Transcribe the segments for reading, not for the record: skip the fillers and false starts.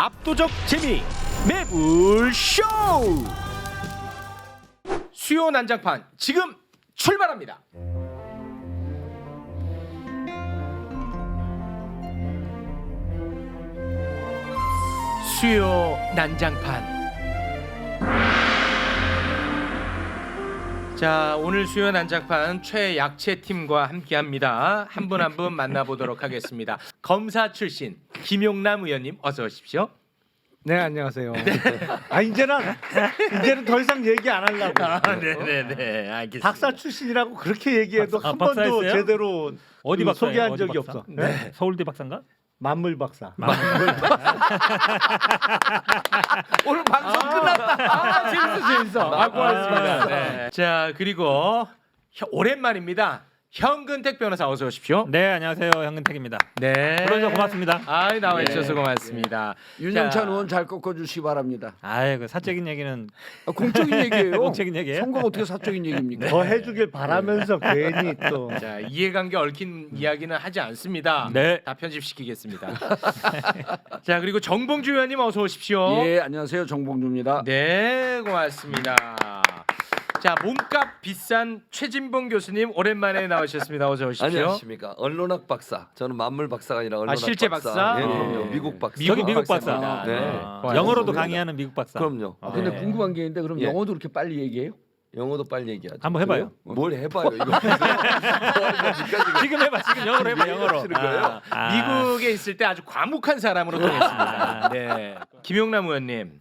압도적 재미 매불쇼. 수요 난장판 지금 출발합니다. 수요 난장판. 자, 오늘 수요 난장판 최약체 팀과 함께합니다. 한 분 한 분 만나보도록 하겠습니다. 검사 출신 김용남 의원님 어서 오십시오. 네, 안녕하세요. 이제는 더 이상 얘기 안 하려고. 네네네, 알겠습니다. 박사 출신이라고 그렇게 얘기해도 한 번도 박사였어요? 제대로 어디 박사예요? 소개한 어디 적이 박사? 없어. 네. 서울대 박사인가? 만물 박사. 오늘 방송 끝났다. 재밌어. 고맙습니다. 네. 자, 그리고 오랜만입니다. 현근택 변호사 어서 오십시오. 네, 안녕하세요. 현근택입니다. 네. 불러주셔서 고맙습니다. 나와 주셔서 고맙습니다. 윤영찬 자, 의원 잘 꺾어주시기 바랍니다. 그 사적인 얘기는 공적인 얘기예요. 공적인 얘기예요? 선거가 어떻게 사적인 얘기입니까? 더 해주길 바라면서 괜히 또. 자, 이해관계 얽힌 이야기는 하지 않습니다. 네. 다 편집시키겠습니다. 자, 그리고 정봉주 의원님 어서 오십시오. 예, 안녕하세요. 정봉주입니다. 네, 고맙습니다. 자, 몸값 비싼 최진봉 교수님 오랜만에 나오셨습니다. 어서 오십시오. 안녕하십니까. 언론학 박사. 저는 만물 박사가 아니라 언론학 실제 박사? 예, 그럼요. 네. 미국 박사. 저기 미국 박사. 박사입니다. 네. 고맙습니다. 영어로도 강의하는 미국 박사. 그럼요. 근데 네. 궁금한 게 있는데 그럼 예. 영어도 그렇게 빨리 얘기해요? 영어도 빨리 얘기하죠. 한번 해봐요. 뭘 해봐요 이거. 지금 해봐. 지금 영어로 해봐. 영어로. 하시는 거예요? 미국에 있을 때 아주 과묵한 사람으로 통했습니다. 네. 김용남 의원님,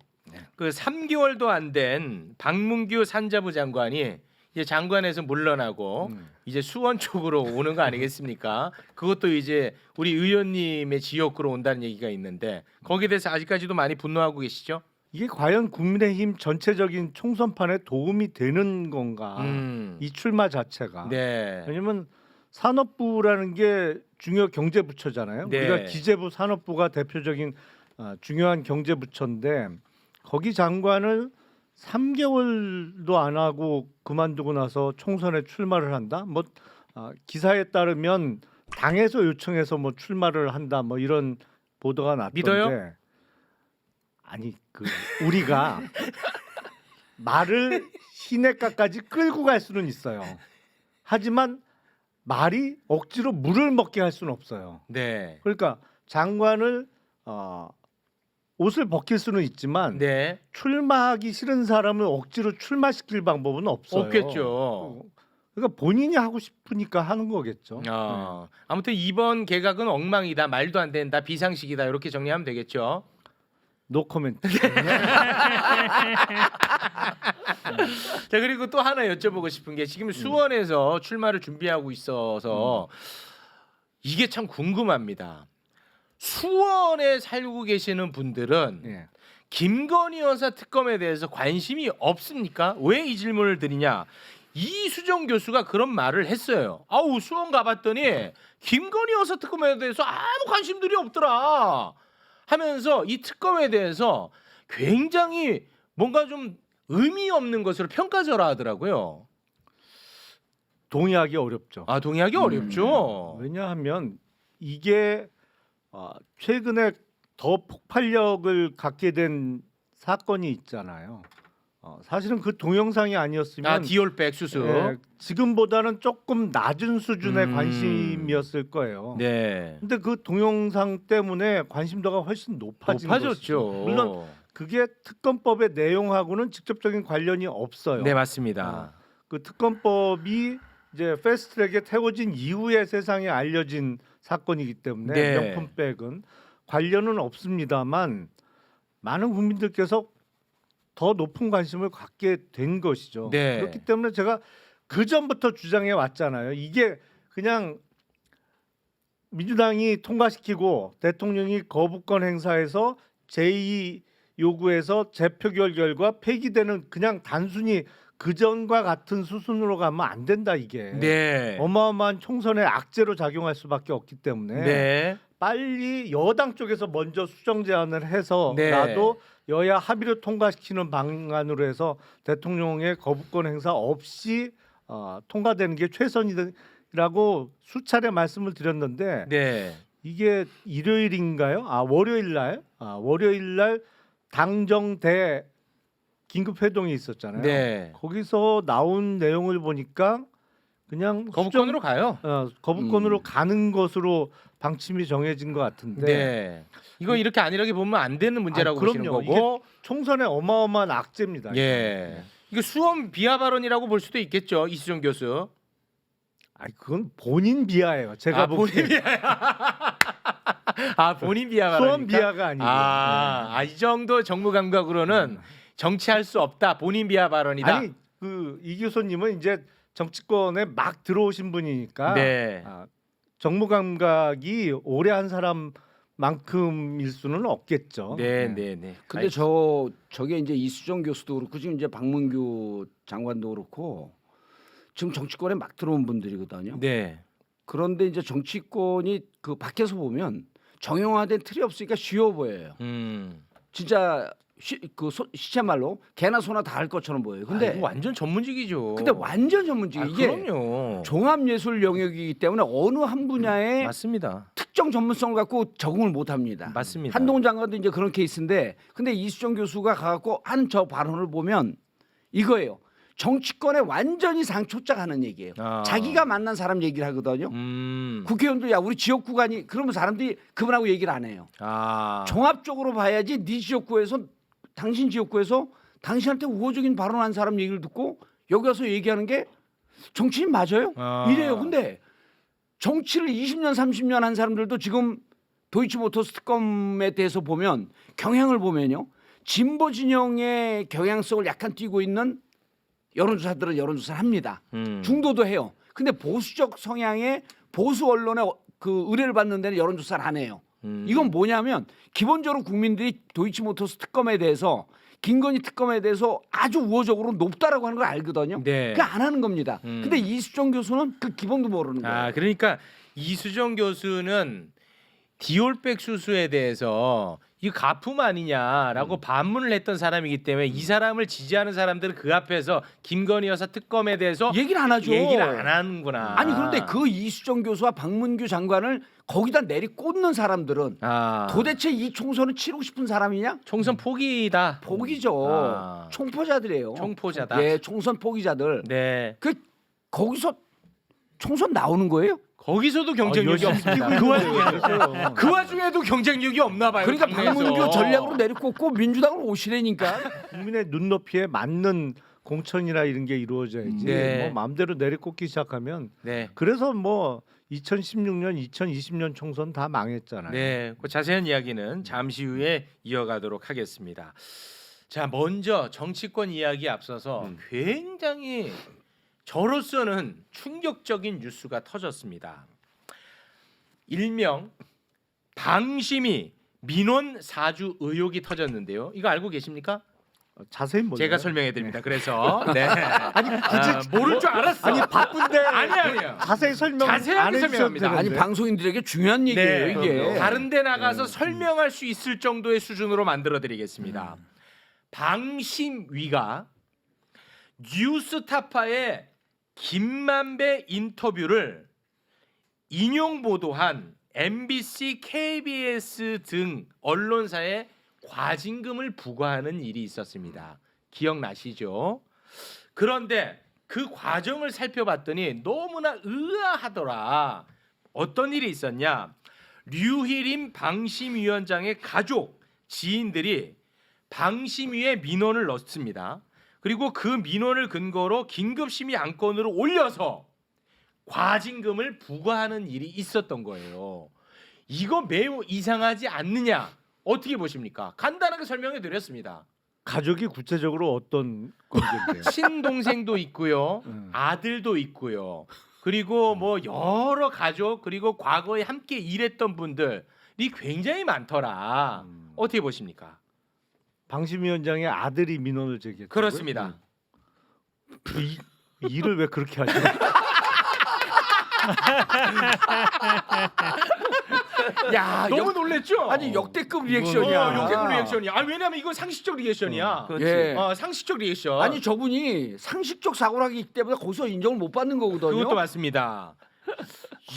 그 3개월도 안 된 박문규 산자부 장관이 이제 장관에서 물러나고 이제 수원 쪽으로 오는 거 아니겠습니까? 그것도 이제 우리 의원님의 지역구로 온다는 얘기가 있는데 거기에 대해서 아직까지도 많이 분노하고 계시죠? 이게 과연 국민의힘 전체적인 총선판에 도움이 되는 건가? 이 출마 자체가. 네. 왜냐면 산업부라는 게 중요 경제부처잖아요. 네. 우리가 기재부 산업부가 대표적인 중요한 경제부처인데 거기 장관을 3개월도 안 하고 그만두고 나서 총선에 출마를 한다. 기사에 따르면 당에서 요청해서 출마를 한다. 이런 보도가 났던데. 믿어요? 아니 우리가 말을 시냇가까지 끌고 갈 수는 있어요. 하지만 말이 억지로 물을 먹게 할 수는 없어요. 네. 그러니까 장관을 옷을 벗길 수는 있지만 네. 출마하기 싫은 사람을 억지로 출마시킬 방법은 없어요. 없겠죠. 그러니까 본인이 하고 싶으니까 하는 거겠죠. 아무튼 이번 개각은 엉망이다, 말도 안 된다, 비상식이다 이렇게 정리하면 되겠죠. 노 코멘트. 자, 그리고 또 하나 여쭤보고 싶은 게 지금 수원에서 출마를 준비하고 있어서 이게 참 궁금합니다. 수원에 살고 계시는 분들은 예. 김건희 여사 특검에 대해서 관심이 없습니까? 왜 이 질문을 드리냐? 이수정 교수가 그런 말을 했어요. 아우, 수원 가봤더니 김건희 여사 특검에 대해서 아무 관심들이 없더라 하면서 이 특검에 대해서 굉장히 뭔가 좀 의미 없는 것으로 평가절하하더라고요. 동의하기 어렵죠. 동의하기 어렵죠. 왜냐하면 이게 최근에 더 폭발력을 갖게 된 사건이 있잖아요. 사실은 그 동영상이 아니었으면 디올백 수수. 지금보다는 조금 낮은 수준의 관심이었을 거예요. 네. 근데 그 동영상 때문에 관심도가 훨씬 높아졌죠. 높아졌죠. 물론 그게 특검법의 내용하고는 직접적인 관련이 없어요. 네, 맞습니다. 그 특검법이 이제 패스트트랙에 태워진 이후에 세상에 알려진 사건이기 때문에 네. 명품백은 관련은 없습니다만 많은 국민들께서 더 높은 관심을 갖게 된 것이죠. 네. 그렇기 때문에 제가 그 전부터 주장해 왔잖아요. 이게 그냥 민주당이 통과시키고 대통령이 거부권 행사해서 제2 요구해서 재표결 결과 폐기되는 그냥 단순히 그전과 같은 수순으로 가면 안 된다 이게. 네. 어마어마한 총선의 악재로 작용할 수밖에 없기 때문에 네. 빨리 여당 쪽에서 먼저 수정 제안을 해서라도 네. 여야 합의로 통과시키는 방안으로 해서 대통령의 거부권 행사 없이 통과되는 게 최선이라고 수차례 말씀을 드렸는데 네. 이게 일요일인가요? 월요일 날. 월요일 날 당정대 긴급 회동이 있었잖아요. 네. 거기서 나온 내용을 보니까 그냥 거부권으로 가요. 거부권으로 가는 것으로 방침이 정해진 것 같은데 네. 이거 이렇게 안일하게 보면 안 되는 문제라고 보시는 그럼요. 거고. 총선의 어마어마한 악재입니다. 예. 이거 수험 비하 발언이라고 볼 수도 있겠죠. 이수정 교수. 그건 본인 비하예요. 제가 본인 보기엔. 비하. 본인 비하 발언. 수험 비하가 아니고. 이 정도 정무 감각으로는 정치할 수 없다. 본인 비하 발언이다. 아니 이 교수님은 이제 정치권에 막 들어오신 분이니까 네. 정무 감각이 오래 한 사람만큼일 수는 없겠죠. 네. 근데 저게 이제 이수정 교수도 그렇고 지금 이제 박문규 장관도 그렇고 지금 정치권에 막 들어온 분들이거든요. 네. 그런데 이제 정치권이 그 밖에서 보면 정형화된 틀이 없으니까 쉬워 보여요. 진짜 시체 말로 개나 소나 다 할 것처럼 보여요. 근데 이거 완전 전문직이죠. 근데 완전 전문직 이게 그럼요. 종합예술 영역이기 때문에 어느 한 분야에 맞습니다. 특정 전문성을 갖고 적응을 못 합니다. 맞습니다. 한동훈 장관도 이제 그런 케이스인데 근데 이수정 교수가 가갖고 한 저 발언을 보면 이거예요. 정치권에 완전히 상초짝하는 얘기예요. 자기가 만난 사람 얘기를 하거든요. 국회의원도 야 우리 지역구가 그러면 사람들이 그분하고 얘기를 안 해요. 종합적으로 봐야지 네 지역구에서 당신 지역구에서 당신한테 우호적인 발언한 사람 얘기를 듣고 여기 와서 얘기하는 게 정치인 맞아요? 이래요. 근데 정치를 20년 30년 한 사람들도 지금 도이치모터스 특검에 대해서 보면 경향을 보면요. 진보 진영의 경향성을 약간 띠고 있는 여론조사들은 여론조사를 합니다. 중도도 해요. 근데 보수적 성향의 보수 언론의 그 의뢰를 받는 데는 여론조사를 안 해요. 이건 뭐냐면 기본적으로 국민들이 도이치모터스 특검에 대해서 김건희 특검에 대해서 아주 우호적으로 높다라고 하는 걸 알거든요. 네. 그러니까 안 하는 겁니다. 근데 이수정 교수는 그 기본도 모르는 거예요. 그러니까 이수정 교수는 디올백 수수에 대해서 이거 가품 아니냐라고 반문을 했던 사람이기 때문에 이 사람을 지지하는 사람들은 그 앞에서 김건희 여사 특검에 대해서 얘기를 안 하죠. 얘기를 안 하는구나. 아니 그런데 그 이수정 교수와 박문규 장관을 거기다 내리꽂는 사람들은 도대체 이 총선을 치르고 싶은 사람이냐? 총선 포기다. 포기죠. 총포자들이에요. 총포자다. 예, 총선 포기자들. 네. 거기서 총선 나오는 거예요? 거기서도 경쟁력이 없습니다. 그 와중에도 경쟁력이 없나 봐요. 그러니까 당내에서. 박문규 전략으로 내리꽂고 민주당을 오시라니까. 국민의 눈높이에 맞는 공천이나 이런 게 이루어져야지. 네. 뭐 마음대로 내리꽂기 시작하면 네. 그래서 뭐 2016년, 2020년 총선 다 망했잖아요. 네. 그 자세한 이야기는 잠시 후에 이어가도록 하겠습니다. 자, 먼저 정치권 이야기에 앞서서 굉장히 저로서는 충격적인 뉴스가 터졌습니다. 일명 방심이 민원 사주 의혹이 터졌는데요. 이거 알고 계십니까? 자세히 몰라요. 제가 설명해 드립니다. 그래서 모를 줄 알았어. 아니 바쁜데 아니야. 자세히 설명 자세하게 안 해주셔도 설명합니다. 되는데. 아니 방송인들에게 중요한 얘기예요 이게. 다른 데 나가서 설명할 수 있을 정도의 수준으로 만들어 드리겠습니다. 방심위가 뉴스타파의 김만배 인터뷰를 인용 보도한 MBC, KBS 등 언론사에 과징금을 부과하는 일이 있었습니다. 기억나시죠? 그런데 그 과정을 살펴봤더니 너무나 의아하더라. 어떤 일이 있었냐? 류희림 방심위원장의 가족, 지인들이 방심위에 민원을 넣습니다. 그리고 그 민원을 근거로 긴급심의 안건으로 올려서 과징금을 부과하는 일이 있었던 거예요. 이거 매우 이상하지 않느냐? 어떻게 보십니까? 간단하게 설명해 드렸습니다. 가족이 구체적으로 어떤 관계인데요? 친동생도 있고요. 아들도 있고요. 그리고 뭐 여러 가족 그리고 과거에 함께 일했던 분들이 굉장히 많더라. 어떻게 보십니까? 방심위원장의 아들이 민원을 제기했다고요? 그렇습니다. 일을 왜 그렇게 하죠? 야, 너무 놀랬죠? 아니 역대급 리액션이야. 역대급 리액션이야. 왜냐면 이건 상식적 리액션이야. 예. 상식적 리액션. 아니 저분이 상식적 사고를 하기 때문에 거기서 인정을 못 받는 거거든요. 그것도 맞습니다.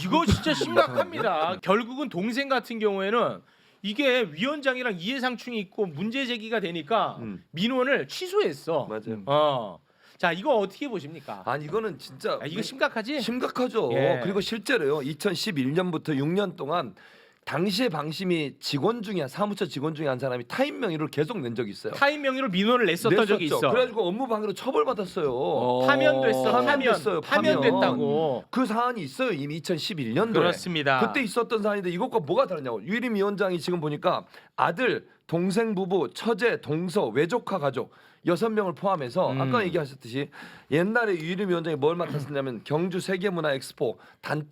이거 진짜 심각합니다. 결국은 동생 같은 경우에는 이게 위원장이랑 이해상충이 있고 문제 제기가 되니까 민원을 취소했어. 맞아요. 자, 이거 어떻게 보십니까? 아니 이거는 진짜 이거 심각하지? 심각하죠. 예. 그리고 실제로요. 2011년부터 6년 동안 당시에 방심이 직원 중에 사무처 직원 중에 한 사람이 타인 명의로 계속 낸 적이 있어요. 타인 명의로 민원을 냈었던 적이 냈었죠. 있어. 그래가지고 업무방해로 처벌받았어요. 파면됐어. 파면됐어요. 파면됐다고. 그 사안이 있어요. 이미 2011년도에. 그렇습니다. 그때 있었던 사안인데 이것과 뭐가 다르냐고. 유일임 위원장이 지금 보니까 아들, 동생 부부, 처제, 동서, 외조카 가족 6명을 포함해서 아까 얘기하셨듯이 옛날에 유일임 위원장이 뭘 맡았었냐면 경주 세계문화 엑스포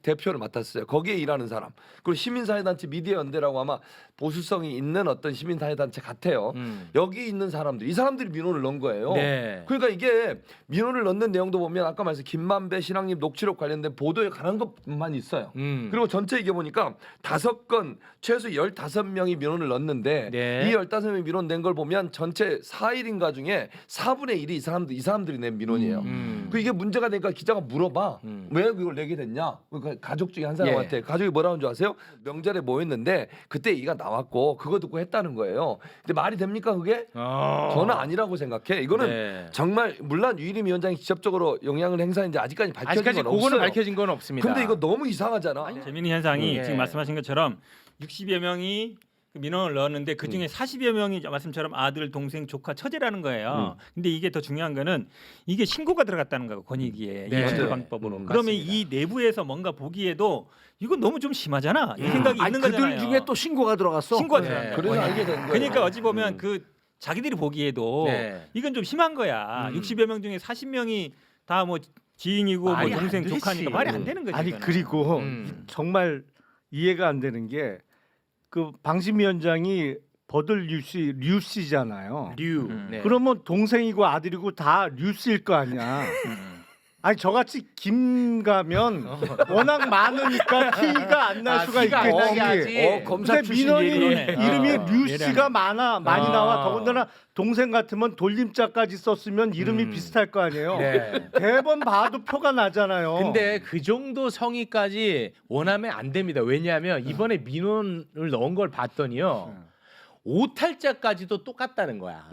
대표를 맡았어요. 거기에 일하는 사람. 그리고 시민사회단체 미디어연대라고 아마 보수성이 있는 어떤 시민사회단체 같아요. 여기 있는 사람들, 이 사람들이 민원을 넣은 거예요. 네. 그러니까 이게 민원을 넣는 내용도 보면 아까 말씀 김만배 신앙님 녹취록 관련된 보도에 관한 것만 있어요. 그리고 전체 이게 보니까 5건 최소 15명이 민원을 넣었는데 네. 이 15명이 민원 낸 걸 보면 전체 4일인가 중에 4분의 1이 이 사람들이 낸 민원이에요. 그 이게 문제가 되니까 기자가 물어봐. 왜 이걸 내게 됐냐? 그 가족 중에 한 사람한테 예. 가족이 뭐라는 줄 아세요? 명절에 모였는데 그때 얘기가 나왔고 그거 듣고 했다는 거예요. 근데 말이 됩니까 그게? 저는 아니라고 생각해. 이거는 네. 정말 물론 유일임 위원장이 직접적으로 영향을 행사했는지 아직까지 밝혀진 아직까지 건 그거는 없어요. 밝혀진 건 없습니다. 근데 이거 너무 이상하잖아. 재미있는 현상이 예. 지금 말씀하신 것처럼 60여 명이 그 민원을 넣었는데 그 중에 40여 명이 말씀처럼 아들, 동생, 조카, 처제라는 거예요. 근데 이게 더 중요한 거는 이게 신고가 들어갔다는 거고 권익위에 네. 이 신고방법으로. 맞아요. 그러면 맞습니다. 이 내부에서 뭔가 보기에도 이건 너무 좀 심하잖아. 이 생각이 아니, 있는 그들 거잖아요. 중에 또 신고가 들어갔어. 신고가 네. 들어간 그래서 거예요. 알게 된 거예요. 그러니까 어찌 보면 그 자기들이 보기에도 네. 이건 좀 심한 거야. 60여 명 중에 40명이 다 뭐 지인이고 뭐 말이 안 동생 되지. 조카니까 말이 안 되는 거지. 아니 이거는. 그리고 정말 이해가 안 되는 게 그 방심위원장이 버들 류씨잖아요. 류. 네. 그러면 동생이고 아들이고 다 류씨일 거 아니야. 아니 저같이 김 가면 워낙 많으니까 티가 안 날 수가 티가 안 있겠지. 나게 하지. 검사 근데 출신 민원인 얘기네. 이름이 류 예리하네. 씨가 많이 나와. 아. 더군다나 동생 같으면 돌림자까지 썼으면 이름이 비슷할 거 아니에요. 네. 대번 봐도 표가 나잖아요. 근데 그 정도 성의까지 원하면 안 됩니다. 왜냐하면 이번에 민원을 넣은 걸 봤더니요. 오탈자까지도 똑같다는 거야.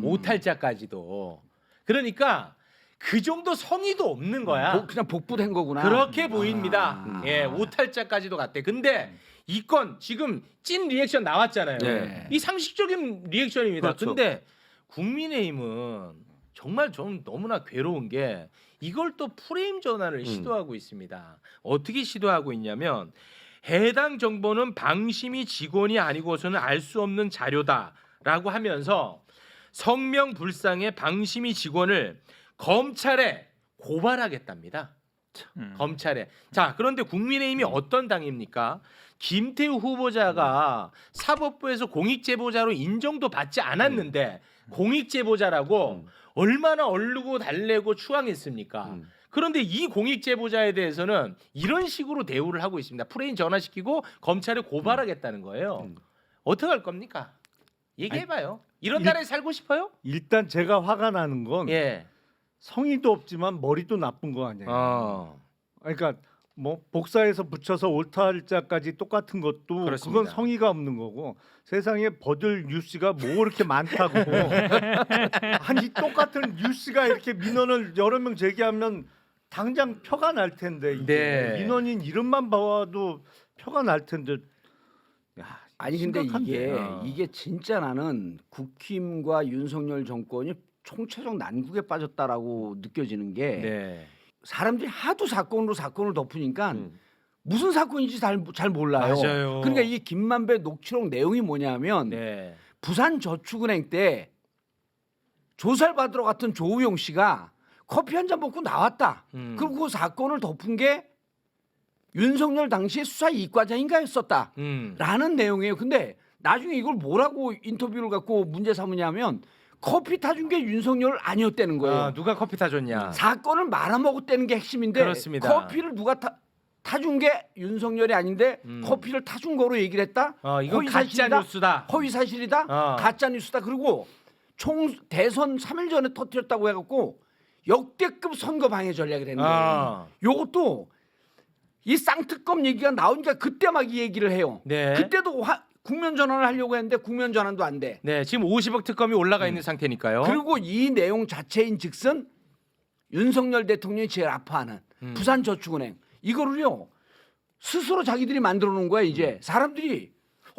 오탈자까지도. 그러니까 그 정도 성의도 없는 거야. 그냥 복부된 거구나. 그렇게 보입니다. 예, 오탈자까지도 갔대. 근데 이 건 지금 찐 리액션 나왔잖아요. 네. 이 상식적인 리액션입니다. 그렇죠. 근데 국민의힘은 정말 좀 너무나 괴로운 게 이걸 또 프레임 전환을 시도하고 있습니다. 어떻게 시도하고 있냐면 해당 정보는 방심이 직원이 아니고서는 알 수 없는 자료다라고 하면서 성명불상의 방심이 직원을 검찰에 고발하겠답니다. 검찰에. 자, 그런데 국민의힘이 어떤 당입니까? 김태우 후보자가 사법부에서 공익제보자로 인정도 받지 않았는데 공익제보자라고 얼마나 얼르고 달래고 추앙했습니까? 그런데 이 공익제보자에 대해서는 이런 식으로 대우를 하고 있습니다. 프레임 전환시키고 검찰에 고발하겠다는 거예요. 어떻게 할 겁니까? 얘기해봐요. 이런 나라에 살고 싶어요? 일단 제가 화가 나는 건 예. 성의도 없지만 머리도 나쁜 거 아니에요. 그러니까 뭐 복사해서 붙여서 오탈자까지 똑같은 것도 그렇습니다. 그건 성의가 없는 거고 세상에 버들 뉴스가 뭐 이렇게 많다고 아니 똑같은 뉴스가 이렇게 민원을 여러 명 제기하면 당장 표가 날 텐데 이게 네. 민원인 이름만 봐도 표가 날 텐데 아니 근데 심각한데. 이게 진짜 나는 국힘과 윤석열 정권이 총체적 난국에 빠졌다라고 느껴지는 게 네. 사람들이 하도 사건을 덮으니까 무슨 사건인지 잘 몰라요. 맞아요. 그러니까 이 김만배 녹취록 내용이 뭐냐면 네. 부산저축은행 때 조사를 받으러 갔던 조우용 씨가 커피 한 잔 먹고 나왔다. 그리고 그 사건을 덮은 게 윤석열 당시의 수사 이과장인가였었다. 라는 내용이에요. 근데 나중에 이걸 뭐라고 인터뷰를 갖고 문제 삼으냐면 커피 타준 게 윤석열 아니었다는 거예요. 아, 누가 커피 타줬냐? 사건을 말아먹었다는 게 핵심인데 그렇습니다. 커피를 누가 타준 게 윤석열이 아닌데 커피를 타준 거로 얘기를 했다. 이건 가짜 뉴스다. 허위 사실이다. 가짜 뉴스다. 그리고 총 대선 3일 전에 터뜨렸다고 해갖고 역대급 선거 방해 전략을 했는 거예요. 요것도 이 쌍특검 얘기가 나오니까 그때 막 이 얘기를 해요. 네. 그때도 국면 전환을 하려고 했는데 국면 전환도 안 돼. 네, 지금 50억 특검이 올라가 있는 상태니까요. 그리고 이 내용 자체인즉슨 윤석열 대통령이 제일 아파하는 부산저축은행 이거를요 스스로 자기들이 만들어 놓은 거야 이제. 사람들이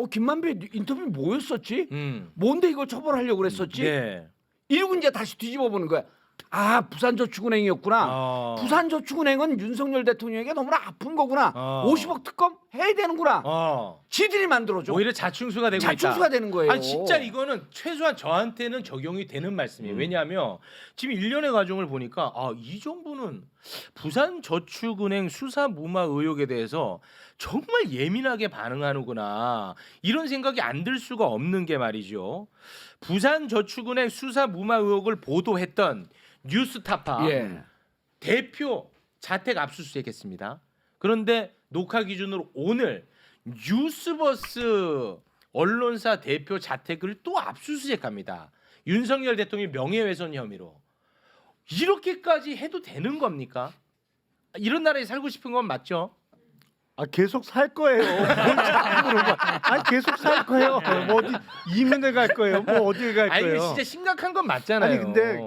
김만배 인터뷰 뭐였었지? 뭔데 이걸 처벌하려고 그랬었지? 네. 이러고 이제 다시 뒤집어 보는 거야. 아 부산저축은행이었구나. 부산저축은행은 윤석열 대통령에게 너무나 아픈 거구나. 50억 특검 해야 되는구나. 지들이 만들어줘. 오히려 자충수가 되고 자충수가 있다. 되는 거예요. 아니 진짜 이거는 최소한 저한테는 적용이 되는 말씀이에요. 왜냐하면 지금 일련의 과정을 보니까 이 정부는 부산저축은행 수사무마 의혹에 대해서 정말 예민하게 반응하는구나. 이런 생각이 안 들 수가 없는 게 말이죠. 부산저축은행 수사무마 의혹을 보도했던 뉴스타파 예. 대표 자택 압수수색했습니다. 그런데 녹화 기준으로 오늘 뉴스버스 언론사 대표 자택을 또 압수수색합니다. 윤석열 대통령 명예훼손 혐의로. 이렇게까지 해도 되는 겁니까? 이런 나라에 살고 싶은 건 맞죠? 계속 살 거예요. 뭘 자꾸 물어봐. 계속 살 거예요. 뭐 어디 이민을 갈 거예요. 뭐 어디에 갈 아니 거예요. 이거 진짜 심각한 건 맞잖아요. 아니, 근데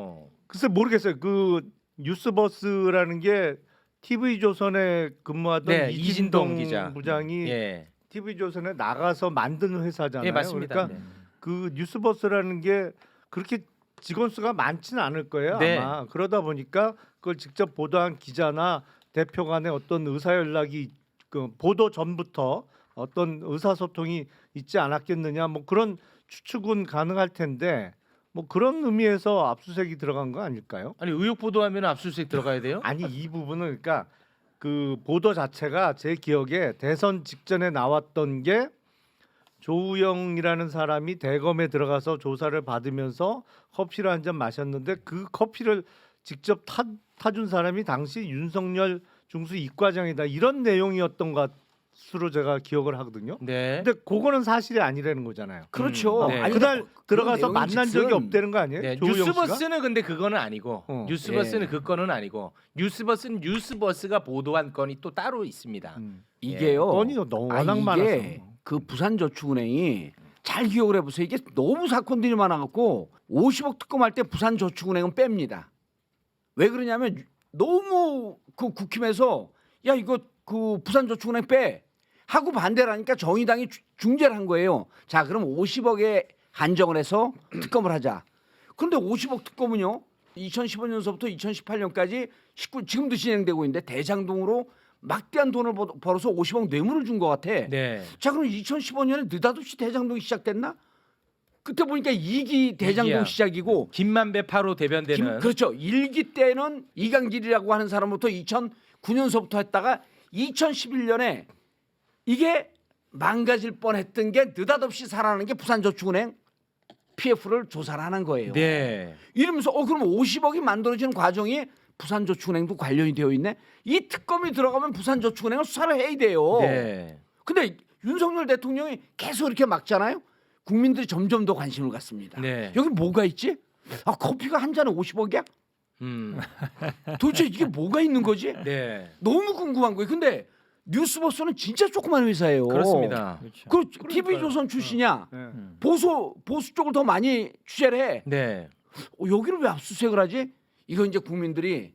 글쎄 모르겠어요. 그 뉴스버스라는 게 TV조선에 근무하던 네, 이진동 이진동 기자. 부장이 예. TV조선에 나가서 만든 회사잖아요. 예, 맞습니다. 그러니까 그 뉴스버스라는 게 그렇게 직원 수가 많지는 않을 거예요. 네. 아마 그러다 보니까 그걸 직접 보도한 기자나 대표 간의 어떤 의사 연락이 그 보도 전부터 어떤 의사소통이 있지 않았겠느냐 뭐 그런 추측은 가능할 텐데 뭐 그런 의미에서 압수수색이 들어간 거 아닐까요? 아니 의혹 보도하면 압수수색 들어가야 돼요? 아니 이 부분은 그러니까 그 보도 자체가 제 기억에 대선 직전에 나왔던 게 조우영이라는 사람이 대검에 들어가서 조사를 받으면서 커피를 한 잔 마셨는데 그 커피를 직접 타준 사람이 당시 윤석열 중수 이과장이다 이런 내용이었던 것으로 제가 기억을 하거든요. 네. 근데 그거는 사실이 아니라는 거잖아요. 그렇죠. 네. 아니, 그날 그 들어가서 내용이 만난 적이 즉슨 없다는 거 아니에요? 네, 조우영 씨가? 뉴스버스는 근데 그거는 아니고 뉴스버스는 예. 그 건은 아니고 뉴스버스는 뉴스버스가 보도한 건이 또 따로 있습니다. 이게요. 건이 너무 워낙 이게 많아서. 그 부산저축은행이 잘 기억을 해보세요. 이게 너무 사건들이 많아갖고 50억 특검할 때 부산저축은행은 뺍니다. 왜 그러냐면 너무 그 국힘에서 야 이거 그 부산저축은행 빼 하고 반대를 하니까 정의당이 중재를 한 거예요. 자 그럼 50억에 한정을 해서 특검을 하자. 그런데 50억 특검은요 2015년서부터 2018년까지 지금도 진행되고 있는데 대장동으로 막대한 돈을 벌어서 50억 뇌물을 준 것 같아. 네. 자 그럼 2015년에 느닷없이 대장동이 시작됐나? 그때 보니까 2기 대장동 이기야. 시작이고 김만배 8호 대변대는 그렇죠. 1기 때는 이강길이라고 하는 사람부터 2009년서부터 했다가 2011년에 이게 망가질 뻔했던 게 느닷없이 살아나는 게 부산저축은행 PF를 조사를 하는 거예요. 네. 이러면서 그럼 50억이 만들어지는 과정이 부산저축은행도 관련이 되어 있네. 이 특검이 들어가면 부산저축은행은 수사를 해야 돼요. 네. 근데 윤석열 대통령이 계속 이렇게 막잖아요. 국민들이 점점 더 관심을 갖습니다. 네. 여기 뭐가 있지? 커피가 한 잔에 50억이야? 도대체 이게 뭐가 있는 거지? 네. 너무 궁금한 거예요. 근데 뉴스버스는 진짜 조그만 회사예요. 그렇습니다. 그렇죠. 그 TV조선 출신이야. 네. 보수 쪽을 더 많이 취재를 해. 네. 여기를 왜 압수수색을 하지? 이거 이제 국민들이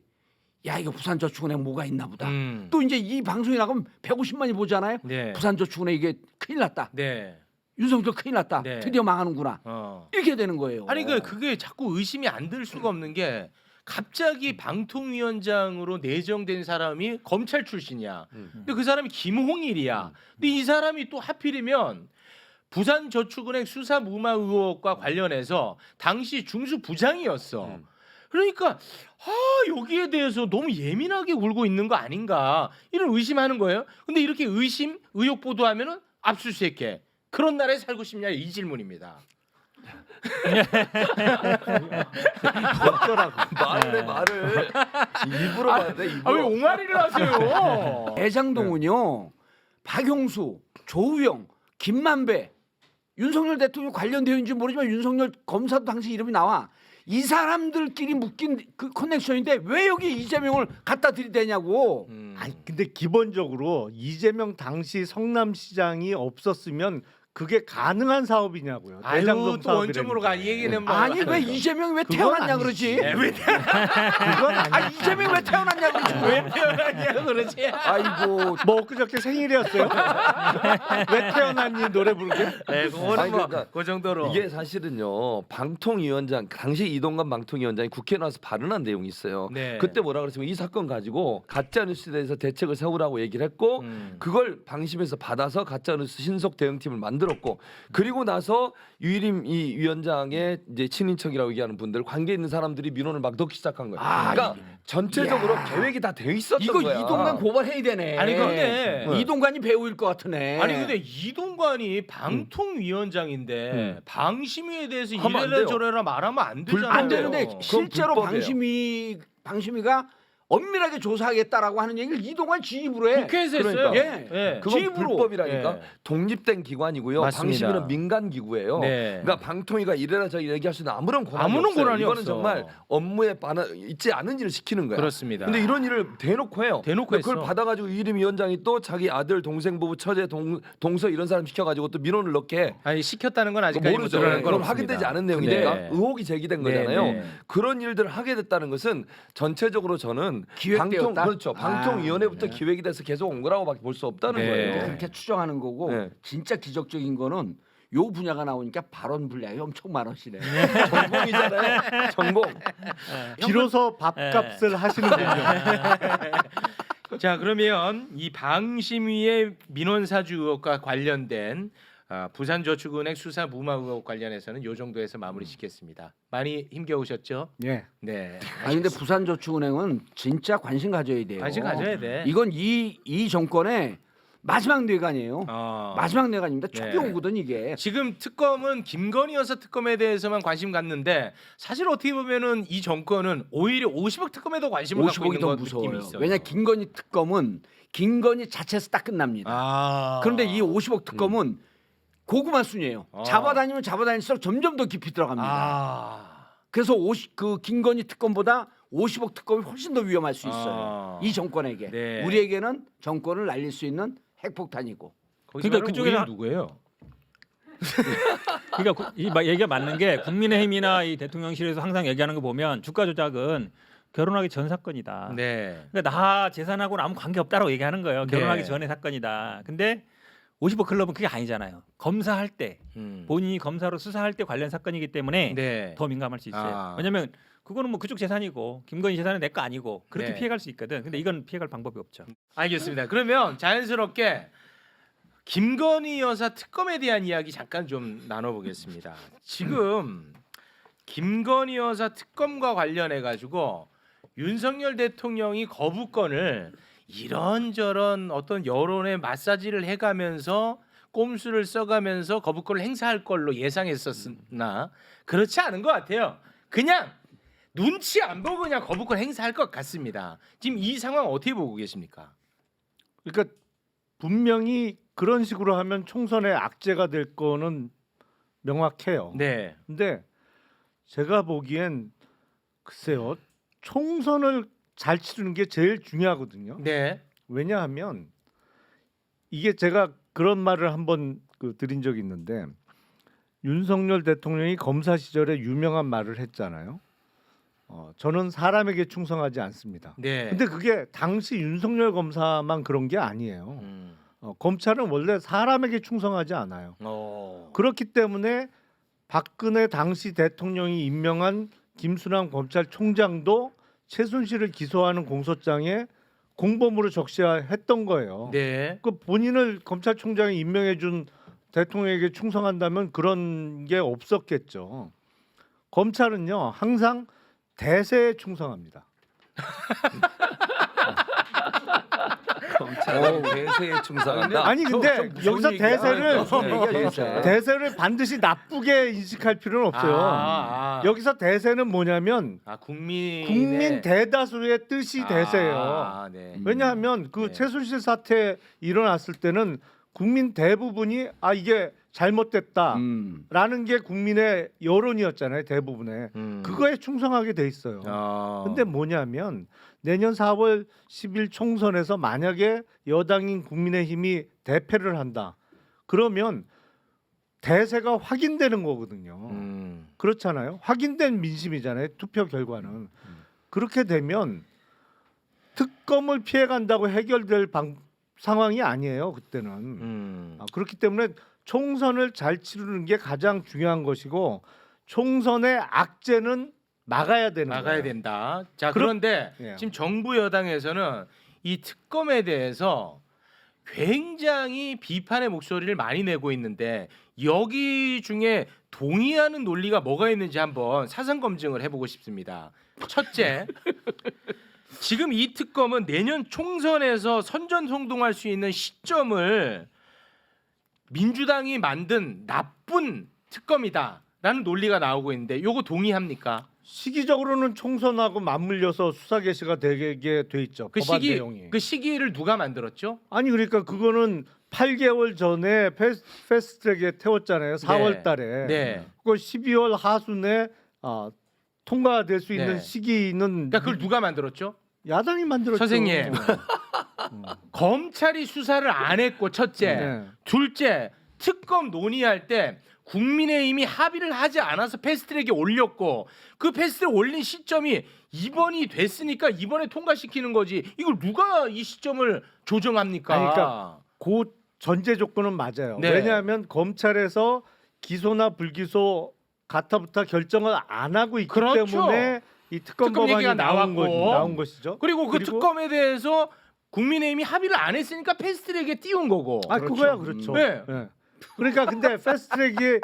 야 이거 부산저축은행 뭐가 있나 보다. 또 이제 이 방송이 나가면 150만이 보잖아요. 네. 부산저축은행 이게 큰일 났다. 네. 윤석열 큰일 났다. 네. 드디어 망하는구나. 이렇게 되는 거예요. 아니 그게 자꾸 의심이 안 들 수가 없는 게 갑자기 방통위원장으로 내정된 사람이 검찰 출신이야. 근데 그 사람이 김홍일이야. 근데 이 사람이 또 하필이면 부산저축은행 수사무마 의혹과 관련해서 당시 중수 부장이었어. 그러니까 여기에 대해서 너무 예민하게 굴고 있는 거 아닌가 이런 의심하는 거예요. 근데 이렇게 의혹 보도하면은 압수수색해. 그런 나라에 살고 싶냐 이 질문입니다. 말을 일부러 말해 왜 일부러. 옹알이를 하세요? 대장동은요. 박용수, 조우영, 김만배, 윤석열 대통령 관련되어 있는지 모르지만 윤석열 검사도 당시 이름이 나와. 이 사람들끼리 묶인 그 커넥션인데 왜 여기 이재명을 갖다 들이대냐고. 아니 근데 기본적으로 이재명 당시 성남시장이 없었으면 그게 가능한 사업이냐고요. 아유 대장동 또 원점으로 가. 이 얘기는 뭐 아니 왜 이재명이 왜 그건 태어났냐 아니지. 그러지? 그건 아 아니. 이재명이 왜 태어났냐 그러지? 왜 태어났냐 그러지. 아이고 뭐 엊그저께 생일이었어요? 왜 태어났니 노래 부르게? 네, 그거는 아니, 뭐 그러니까 그 정도로. 이게 사실은요 방통위원장 당시 이동관 방통위원장이 국회에 나와서 발언한 내용이 있어요. 네. 그때 뭐라 그랬으면 이 사건 가지고 가짜 뉴스에 대해서 대책을 세우라고 얘기를 했고 그걸 방심해서 받아서 가짜 뉴스 신속 대응팀을 만들었고 그리고 나서 유일임 이 위원장의 이제 친인척이라고 얘기하는 분들 관계 있는 사람들이 민원을 막 넣기 시작한 거예요. 그러니까 전체적으로 계획이 다 돼 있었던 이거 거야. 이동관 고발해야 되네. 아니, 근데 이동관이 배우일 것 같으네. 아니 근데 이동관이 방통위원장인데 방심위에 대해서 하면 안 이래라 돼요. 저래라 말하면 안 되잖아요. 안 되는데 그건 실제로 불법이에요. 방심위가 엄밀하게 조사하겠다라고 하는 얘기를 이동관 지휘부로 해. 국회에서 그러니까. 했어요. 예. 예. 그건 지휘부로. 불법이라니까. 예. 독립된 기관이고요. 맞습니다. 방심위는 민간 기구예요. 네. 그러니까 방통위가 이래라 저래라 얘기할 수 있는 아무런 권한이 아무런 없어요. 권한이 이거는 없어. 정말 업무에 있지 않은 일을 시키는 거야. 그렇습니다. 근데 이런 일을 대놓고 해요. 대놓고 근데 그걸 했어. 받아가지고 유일임 위원장이 또 자기 아들, 동생 부부, 처제, 동서 이런 사람 시켜가지고 또 민원을 넣게 해. 아니 시켰다는 건 아직까지 못 모르죠. 드러난 건 그건 없습니다. 확인되지 않은 내용이니까 네. 의혹이 제기된 네, 거잖아요. 네. 그런 일들을 하게 됐다는 것은 전체적으로 저는 기획되었다? 그렇죠. 방통위원회부터 네. 기획이 돼서 계속 온 거라고밖에 볼 수 없다는 네. 거예요. 그렇게 추정하는 거고 네. 진짜 기적적인 거는 요 분야가 나오니까 발언 분량이 엄청 많으시네. 전공이잖아요. 전공. 비로소 밥값을 하시는군요. 자 그러면 이 방심위의 민원 사주 의혹과 관련된 부산저축은행 수사 무마 의혹 관련해서는 요 정도에서 마무리 짓겠습니다. 많이 힘겨우셨죠? 예. 네. 아니 근데 부산저축은행은 진짜 관심 가져야 돼요. 관심 가져야 돼. 이건 이 정권의 마지막 뇌관이에요. 마지막 뇌관입니다. 네. 초기 오거든 이게. 지금 특검은 김건희 여사 특검에 대해서만 관심 갖는데 사실 어떻게 보면은 이 정권은 오히려 50억 특검에도 관심을 갖고 50억이 있는 더 것 무서워요. 느낌이 있어요. 왜냐 김건희 특검은 김건희 자체에서 딱 끝납니다. 그런데 이 50억 특검은 고구마 순이에요. 잡아다니면 잡아다닐수록 점점 더 깊이 들어갑니다. 그래서 그 김건희 특검보다 50억 특검이 훨씬 더 위험할 수 있어요. 이 정권에게. 네. 우리에게는 정권을 날릴 수 있는 핵폭탄이고. 그러니까 그쪽에서 누구예요? 그러니까 이 얘기가 맞는 게 국민의힘이나 이 대통령실에서 항상 얘기하는 거 보면 주가 조작은 결혼하기 전 사건이다. 네. 그러니까 나 재산하고는 아무 관계 없다라고 얘기하는 거예요. 결혼하기 네. 전의 사건이다. 근데 50억 클럽은 그게 아니잖아요. 검사할 때 본인이 검사로 수사할 때 관련 사건이기 때문에 네. 더 민감할 수 있어요. 아. 왜냐하면 그거는 뭐 그쪽 재산이고 김건희 재산은 내 거 아니고 그렇게 네. 피해갈 수 있거든. 근데 이건 피해갈 방법이 없죠. 알겠습니다. 그러면 자연스럽게 김건희 여사 특검에 대한 이야기 잠깐 좀 나눠보겠습니다. 지금 김건희 여사 특검과 관련해 가지고 윤석열 대통령이 거부권을 이런저런 어떤 여론에 마사지를 해가면서 꼼수를 써가면서 거부권을 행사할 걸로 예상했었으나 그렇지 않은 것 같아요. 그냥 눈치 안 보고 그냥 거부권 행사할 것 같습니다. 지금 이 상황 어떻게 보고 계십니까? 그러니까 분명히 그런 식으로 하면 총선에 악재가 될 거는 명확해요. 네. 근데 제가 보기엔 글쎄요. 총선을 잘 치르는 게 제일 중요하거든요. 네. 왜냐하면 이게 제가 그런 말을 한번 드린 적이 있는데 윤석열 대통령이 검사 시절에 유명한 말을 했잖아요. 저는 사람에게 충성하지 않습니다. 네. 근데 그게 당시 윤석열 검사만 그런 게 아니에요. 검찰은 원래 사람에게 충성하지 않아요. 그렇기 때문에 박근혜 당시 대통령이 임명한 김순환 검찰총장도 최순실을 기소하는 공소장에 공범으로 적시했던 거예요. 네. 그 본인을 검찰총장이 임명해준 대통령에게 충성한다면 그런 게 없었겠죠. 검찰은요 항상 대세에 충성합니다. 검찰은 대세에 충성한다. 아니 근데 여기서 대세를 대세를 반드시 나쁘게 인식할 필요는 없어요. 여기서 대세는 뭐냐면 국민 대다수의 뜻이 대세예요. 네. 왜냐하면 그 네. 최순실 사태 일어났을 때는 국민 대부분이 아 이게 잘못됐다라는 게 국민의 여론이었잖아요. 대부분의 그거에 충성하게 돼 있어요. 근데 뭐냐면 내년 4월 10일 총선에서 만약에 여당인 국민의힘이 대패를 한다. 그러면 대세가 확인되는 거거든요. 그렇잖아요. 확인된 민심이잖아요. 투표 결과는. 그렇게 되면 특검을 피해간다고 해결될 상황이 아니에요. 그때는. 그렇기 때문에 총선을 잘 치르는 게 가장 중요한 것이고 총선의 악재는 막아야 되는 거예요. 된다. 자, 그럼- 그런데 예. 지금 정부 여당에서는 이 특검에 대해서 굉장히 비판의 목소리를 많이 내고 있는데 여기 중에 동의하는 논리가 뭐가 있는지 한번 사상 검증을 해보고 싶습니다. 첫째, 지금 이 특검은 내년 총선에서 선전성동할 수 있는 시점을 민주당이 만든 나쁜 특검이다라는 논리가 나오고 있는데 요거 동의합니까? 시기적으로는 총선하고 맞물려서 수사 개시가 되게 돼 있죠. 그 법안 시기 내용이. 그 시기를 누가 만들었죠? 아니 그러니까 그거는 8개월 전에 패스트트랙에 태웠잖아요. 4월 달에. 네. 그 12월 하순에 통과될 수 있는 네. 시기는 그러니까 그걸 누가 만들었죠? 야당이 만들었죠. 선생님. 검찰이 수사를 안 했고 첫째, 네. 둘째 특검 논의할 때 국민의힘이 합의를 하지 않아서 패스트트랙에 올렸고 그 패스트트랙 올린 시점이 이번이 됐으니까 이번에 통과시키는 거지. 이걸 누가 이 시점을 조정합니까? 아니, 그러니까 그 전제 조건은 맞아요. 네. 왜냐하면 검찰에서 기소나 불기소 가타부타 결정을 안 하고 있기 그렇죠. 때문에 이 특검 특검 법안이 얘기가 나온 것이죠. 그리고 그 특검에 대해서 국민의힘이 합의를 안 했으니까 패스트트랙에 띄운 거고. 그거야 그렇죠. 네. 네. 그러니까 근데 패스트트랙에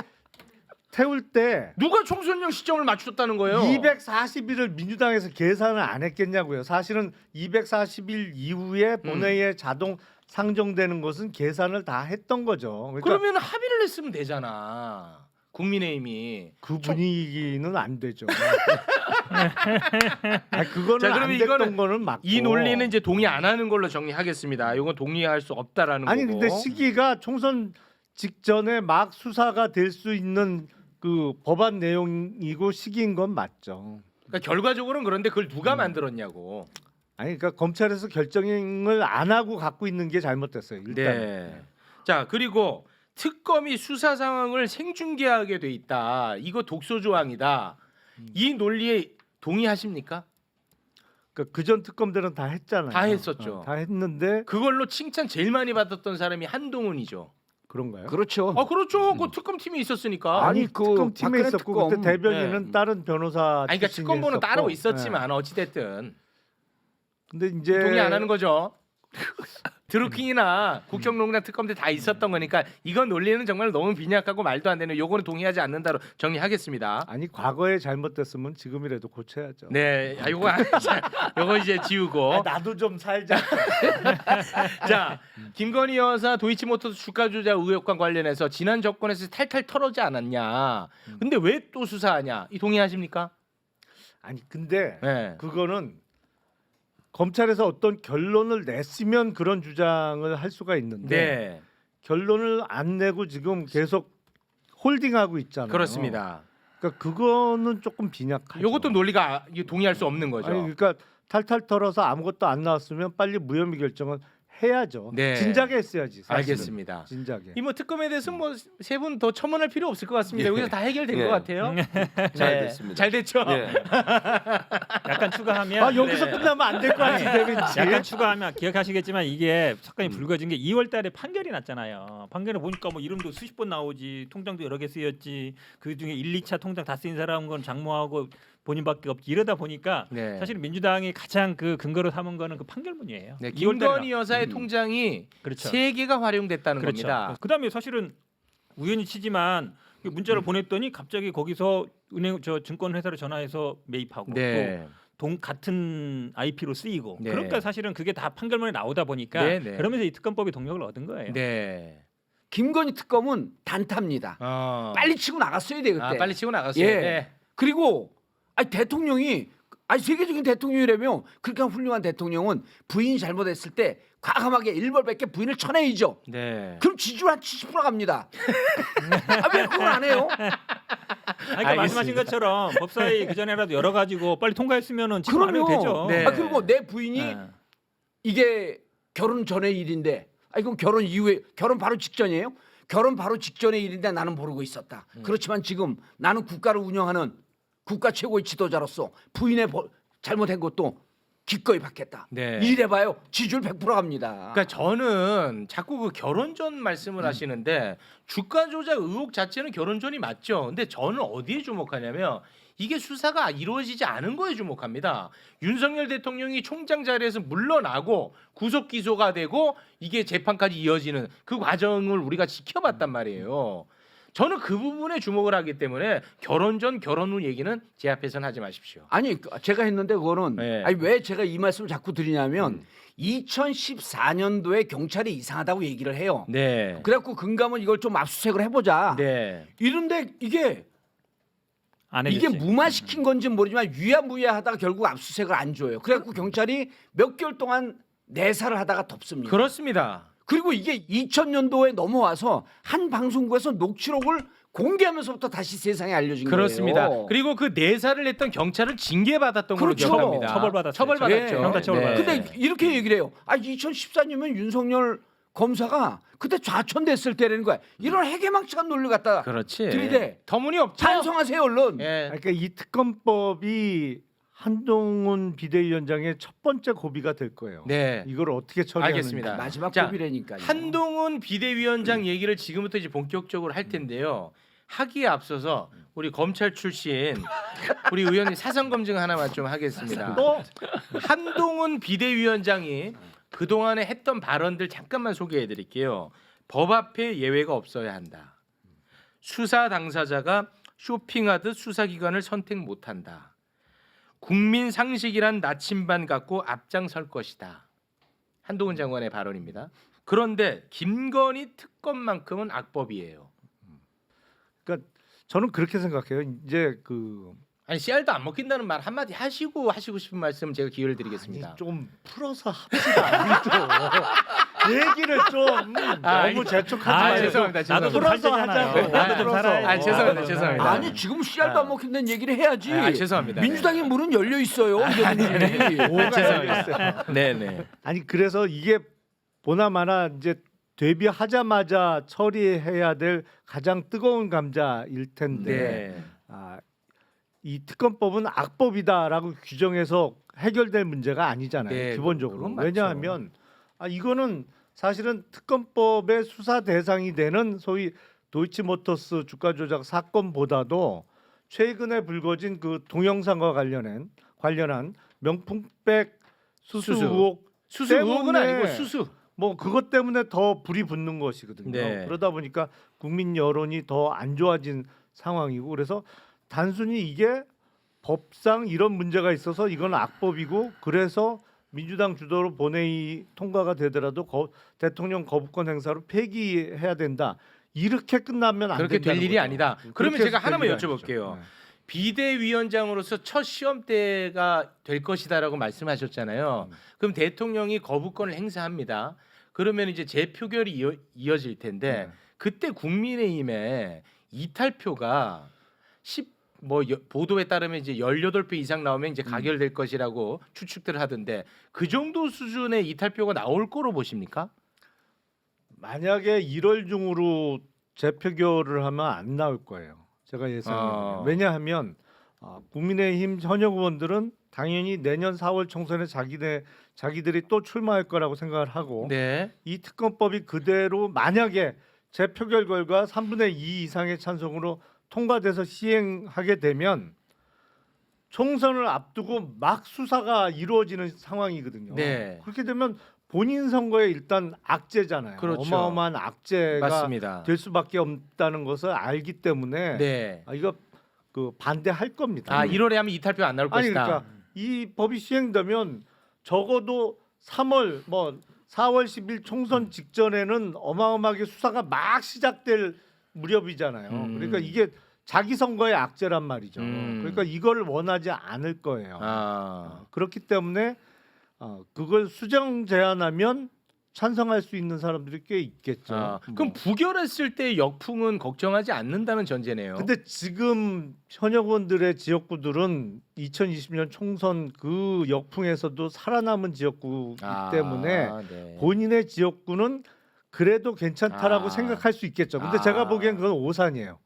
태울 때 누가 총선용 시점을 맞췄다는 거예요? 240일을 민주당에서 계산을 안 했겠냐고요. 사실은 240일 이후에 본회의에 자동 상정되는 것은 계산을 다 했던 거죠. 그러니까 그러면 합의를 했으면 되잖아. 국민의힘이. 그 분위기는 안 되죠. 그거는 자, 그러면 안 됐던 이거는 거는 맞고. 이 논리는 이제 동의 안 하는 걸로 정리하겠습니다. 이건 동의할 수 없다라는 아니 거고. 근데 시기가 총선 직전에 막 수사가 될 수 있는 그 법안 내용이고 시기인 건 맞죠. 그러니까 결과적으로는 그런데 그걸 누가 만들었냐고. 아니 그러니까 검찰에서 결정을 안 하고 갖고 있는 게 잘못됐어요. 일단. 네. 자, 그리고 특검이 수사 상황을 생중계하게 돼 있다. 이거 독소 조항이다. 이 논리에 동의하십니까? 그러니까 그전 특검들은 다 했잖아요. 다 했었죠. 다 했는데 그걸로 칭찬 제일 많이 받았던 사람이 한동훈이죠. 그런가요? 그렇죠. 그렇죠. 그 특검 팀이 있었으니까. 아니, 그 특검팀에 박근혜 있었고 특검. 그때 대변인은 네. 다른 변호사. 아니, 그러니까 출신이 특검보는 있었고. 따로 있었지만 어찌 됐든 근데 이제 동의 안 하는 거죠. 드루킹이나 국정농단 특검들 다 있었던 거니까 이건 논리는 정말 너무 빈약하고 말도 안 되는. 요거는 동의하지 않는다로 정리하겠습니다. 아니 과거에 잘못됐으면 지금이라도 고쳐야죠. 네, 요거 이제 지우고. 나도 좀 살자. 자, 김건희 여사 도이치모터스 주가 조작 의혹과 관련해서 지난 정권에서 탈탈 털어지 않았냐. 근데 왜 또 수사하냐? 이 동의하십니까? 아니 근데 네. 그거는 검찰에서 어떤 결론을 냈으면 그런 주장을 할 수가 있는데 네, 결론을 안 내고 지금 계속 홀딩하고 있잖아요. 그렇습니다. 그러니까 그거는 조금 빈약하죠. 요것도 논리가 동의할 수 없는 거죠. 아니 그러니까 탈탈 털어서 아무것도 안 나왔으면 빨리 무혐의 결정을 해야죠. 네. 진작에 했어야지. 사실은. 알겠습니다. 진작에. 이 뭐 특검에 대해서 뭐 세 분 더 첨언할 필요 없을 것 같습니다. 여기서 다 해결된 예. 것 같아요. 잘 네. 됐습니다. 잘 됐죠. 예. 약간 추가하면 여기서 네. 끝나면 안 될 것 같지 대변치. 약간 추가하면 기억하시겠지만 이게 사건이 불거진 게 2월달에 판결이 났잖아요. 판결을 보니까 뭐 이름도 수십 번 나오지, 통장도 여러 개 쓰였지, 그 중에 1, 2차 통장 다 쓰인 사람은 건 장모하고 본인밖에 없지. 이러다 보니까 네. 사실 민주당이 가장 그 근거로 삼은 거는 그 판결문이에요. 네, 2월 달에 김건희 여사의 통장이 그렇죠. 세 개가 활용됐다는 그렇죠. 겁니다. 그다음에 사실은 우연히 치지만 그 문자를 보냈더니 갑자기 거기서 은행 증권회사로 전화해서 매입하고 네. 또 같은 IP로 쓰이고 네. 그러니까 사실은 그게 다 판결문에 나오다 보니까 네, 네. 그러면서 이 특검법이 동력을 얻은 거예요. 네. 김건희 특검은 단타입니다. 빨리 치고 나갔어야 돼 그때. 빨리 치고 나갔어요. 예. 네. 그리고 아니 대통령이 아니 세계적인 대통령이라며 그렇게 훌륭한 대통령은 부인이 잘못했을 때 과감하게 일벌백계 부인을 쳐내야죠. 네. 그럼 지지율 한 70% 갑니다. 아, 왜 그걸 안 해요? 그러니까 말씀하신 것처럼 법사위 그 전에라도 열어 가지고 빨리 통과했으면은 지금 안 해도 되죠. 네. 아, 그리고 내 부인이 네. 이게 결혼 전의 일인데, 아 이건 결혼 이후에 결혼 바로 직전이에요? 결혼 바로 직전의 일인데 나는 모르고 있었다. 그렇지만 지금 나는 국가를 운영하는 국가 최고의 지도자로서 부인의 잘못한 것도 기꺼이 받겠다. 네. 이래봐요. 지지율 100% 갑니다. 그러니까 저는 자꾸 그 결혼 전 말씀을 하시는데 주가 조작 의혹 자체는 결혼 전이 맞죠. 근데 저는 어디에 주목하냐면 이게 수사가 이루어지지 않은 거에 주목합니다. 윤석열 대통령이 총장 자리에서 물러나고 구속 기소가 되고 이게 재판까지 이어지는 그 과정을 우리가 지켜봤단 말이에요. 저는 그 부분에 주목을 하기 때문에 결혼 전 결혼 후 얘기는 제 앞에서는 하지 마십시오. 아니 제가 했는데 그거는 네. 아니 왜 제가 이 말씀을 자꾸 드리냐면 2014년도에 경찰이 이상하다고 얘기를 해요. 네. 그래갖고 금감원 이걸 좀 압수수색을 해보자. 네. 이런데 이게 안 이게 해줬지. 무마시킨 건지는 모르지만 유야무야하다가 결국 압수수색을 안 줘요. 그래갖고 경찰이 몇 개월 동안 내사를 하다가 덮습니다. 그렇습니다. 그리고 이게 2000년도에 넘어와서 한 방송국에서 녹취록을 공개하면서부터 다시 세상에 알려진 그렇습니다. 거예요. 그리고 그 내사를 했던 경찰은 징계받았던 걸로 그렇죠. 기억합니다. 처벌받았어요. 처벌받았죠. 예. 형사 처벌받았죠. 근데 이렇게 얘기를 해요. 아 2014년이면 윤석열 검사가 그때 좌천됐을 때라는 거야. 이런 해괴망측한 논리 갖다 그렇지. 들이대. 터무니없죠. 찬성하세요 얼른. 예. 그러니까 이 특검법이 한동훈 비대위원장의 첫 번째 고비가 될 거예요. 네. 이걸 어떻게 처리하는지. 알겠습니다. 마지막 자, 고비라니까요. 한동훈 비대위원장 얘기를 지금부터 이제 본격적으로 할 텐데요. 하기에 앞서서 우리 검찰 출신 우리 의원님 사전 검증 하나만 좀 하겠습니다. 또 한동훈 비대위원장이 그 동안에 했던 발언들 잠깐만 소개해드릴게요. 법 앞에 예외가 없어야 한다. 수사 당사자가 쇼핑하듯 수사기관을 선택 못한다. 국민 상식이란 나침반 갖고 앞장설 것이다. 한동훈 장관의 발언입니다. 그런데 김건희 특검만큼은 악법이에요. 그러니까 저는 그렇게 생각해요. 이제 그 아니 씨알도 안 먹힌다는 말 한마디 하시고 싶은 말씀 제가 기회를 드리겠습니다. 아니, 좀 풀어서 합시다. 얘기를 좀 너무 재촉하지 말고 죄송합니다. 나도 좀 풀어서 살잖아요. 하자고. 나도 좀 살아요. 죄송합니다. 아니 지금 씨알도 안 먹힌다는 얘기를 해야지. 죄송합니다. 민주당의 문은 열려 있어요. 죄송합니다. 네네. 아니 그래서 이게 보나마나 이제 데뷔하자마자 처리해야 될 가장 뜨거운 감자일 텐데 네. 이 특검법은 악법이다라고 규정해서 해결될 문제가 아니잖아요. 네, 기본적으로. 그건 맞죠. 왜냐하면 이거는 사실은 특검법의 수사 대상이 되는 소위 도이치모터스 주가 조작 사건보다도 최근에 불거진 그 동영상과 관련한 명품백 수수 수수. 의혹 수수 의혹은 때문에 아니고 수수. 뭐 그것 때문에 더 불이 붙는 것이거든요. 네. 그러다 보니까 국민 여론이 더 안 좋아진 상황이고 그래서 단순히 이게 법상 이런 문제가 있어서 이건 악법이고 그래서 민주당 주도로 본회의 통과가 되더라도 대통령 거부권 행사로 폐기해야 된다. 이렇게 끝나면 안 그렇게 될 된다는 일이 거죠. 아니다. 그렇게 그러면 해서 제가 될 하나만 일이 여쭤볼게요. 아니죠. 네. 비대위원장으로서 첫 시험대가 될 것이다라고 말씀하셨잖아요. 그럼 대통령이 거부권을 행사합니다. 그러면 이제 재표결이 이어질 텐데 그때 국민의힘에 이탈표가 보도에 따르면 이제 18표 이상 나오면 이제 가결될 것이라고 추측들 하던데 그 정도 수준의 이탈표가 나올 거로 보십니까? 만약에 1월 중으로 재표결을 하면 안 나올 거예요. 제가 예상해요. 왜냐하면 국민의힘 현역 의원들은 당연히 내년 4월 총선에 자기들이 또 출마할 거라고 생각을 하고 네. 이 특검법이 그대로 만약에 재표결 결과 3분의 2 이상의 찬성으로 통과돼서 시행하게 되면 총선을 앞두고 막 수사가 이루어지는 상황이거든요. 네. 그렇게 되면 본인 선거에 일단 악재잖아요. 그렇죠. 어마어마한 악재가 맞습니다. 될 수밖에 없다는 것을 알기 때문에 네. 이거 그 반대할 겁니다. 1월에 하면 이탈표 안 나올 아니 것이다. 그러니까 이 법이 시행되면 적어도 3월 4월 10일 총선 직전에는 어마어마하게 수사가 막 시작될 무렵이잖아요. 그러니까 이게 자기 선거의 악재란 말이죠. 음. 그러니까 이걸 원하지 않을 거예요. 그렇기 때문에 그걸 수정 제안하면 찬성할 수 있는 사람들이 꽤 있겠죠. 그럼 부결했을 때 역풍은 걱정하지 않는다는 전제네요. 근데 지금 현역 의원들의 지역구들은 2020년 총선 그 역풍에서도 살아남은 지역구이기 때문에 네. 본인의 지역구는 그래도 괜찮다라고 아. 생각할 수 있겠죠. 근데 제가 보기엔 그건 오산이에요.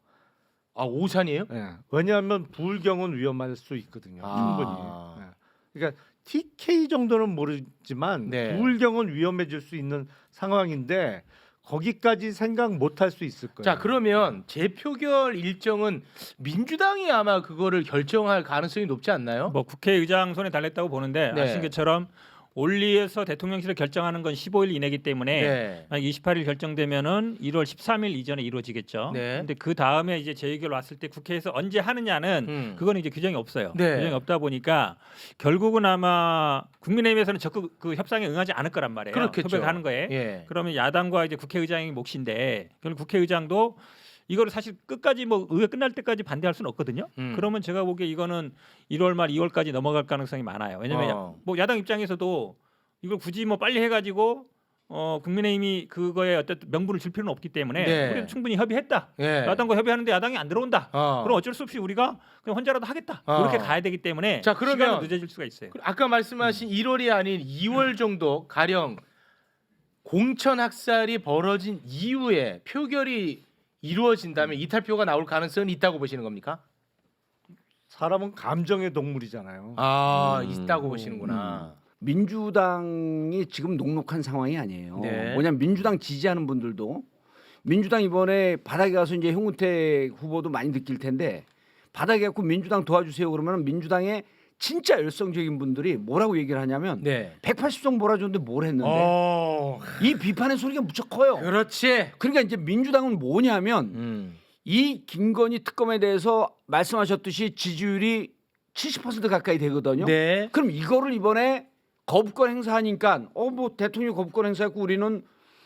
오산이에요? 예. 왜냐하면 부울경은 위험할 수 있거든요. 충분히. 예. 그러니까 TK 정도는 모르지만 네. 부울경은 위험해질 수 있는 상황인데 거기까지 생각 못 할 수 있을 거예요. 자 그러면 재표결 일정은 민주당이 아마 그거를 결정할 가능성이 높지 않나요? 뭐 국회의장 손에 달렸다고 보는데 네. 아시는 것처럼 올리에서 대통령실을 결정하는 건 15일 이내기 때문에 네. 만약 28일 결정되면은 1월 13일 이전에 이루어지겠죠. 네. 근데 그 다음에 이제 재의결 왔을 때 국회에서 언제 하느냐는 그거는 이제 규정이 없어요. 네. 규정이 없다 보니까 결국은 아마 국민의힘에서는 적극 그 협상에 응하지 않을 거란 말이에요. 그렇겠죠. 협약하는 거에. 예. 그러면 야당과 이제 국회의장이 몫인데 결국 국회의장도 이거를 사실 끝까지 뭐 의회 끝날 때까지 반대할 수는 없거든요. 그러면 제가 보기에 이거는 1월 말 2월까지 넘어갈 가능성이 많아요. 왜냐면 뭐 야당 입장에서도 이걸 굳이 뭐 빨리 해가지고 국민의힘이 그거에 어떤 명분을 줄 필요는 없기 때문에 네. 우리는 충분히 협의했다. 예. 야당과 협의하는데 야당이 안 들어온다. 그럼 어쩔 수 없이 우리가 그냥 혼자라도 하겠다. 그렇게 가야 되기 때문에 자, 그러면 시간은 늦어질 수가 있어요. 아까 말씀하신 1월이 아닌 2월 정도 가령 공천 학살이 벌어진 이후에 표결이 이루어진다면 이탈표가 나올 가능성은 있다고 보시는 겁니까? 사람은 감정의 동물이잖아요. 있다고 보시는구나. 민주당이 지금 녹록한 상황이 아니에요. 네. 뭐냐면 민주당 지지하는 분들도 민주당 이번에 바닥에 가서 이제 홍은택 후보도 많이 느낄 텐데 바닥에 갖고 민주당 도와주세요 그러면 민주당의 진짜 열성적인 분들이 뭐라고 얘기를 하냐면 네. 180석 몰아줬는데 뭘 했는데 이 비판의 소리가 무척 커요. 그렇지. 그러니까 이제 민주당은 뭐냐면 이 김건희 특검에 대해서 말씀하셨듯이 지지율이 70% 가까이 되거든요. 네. 그럼 이거를 이번에 거부권 행사하니까 뭐 대통령 거부권 행사했고 우리는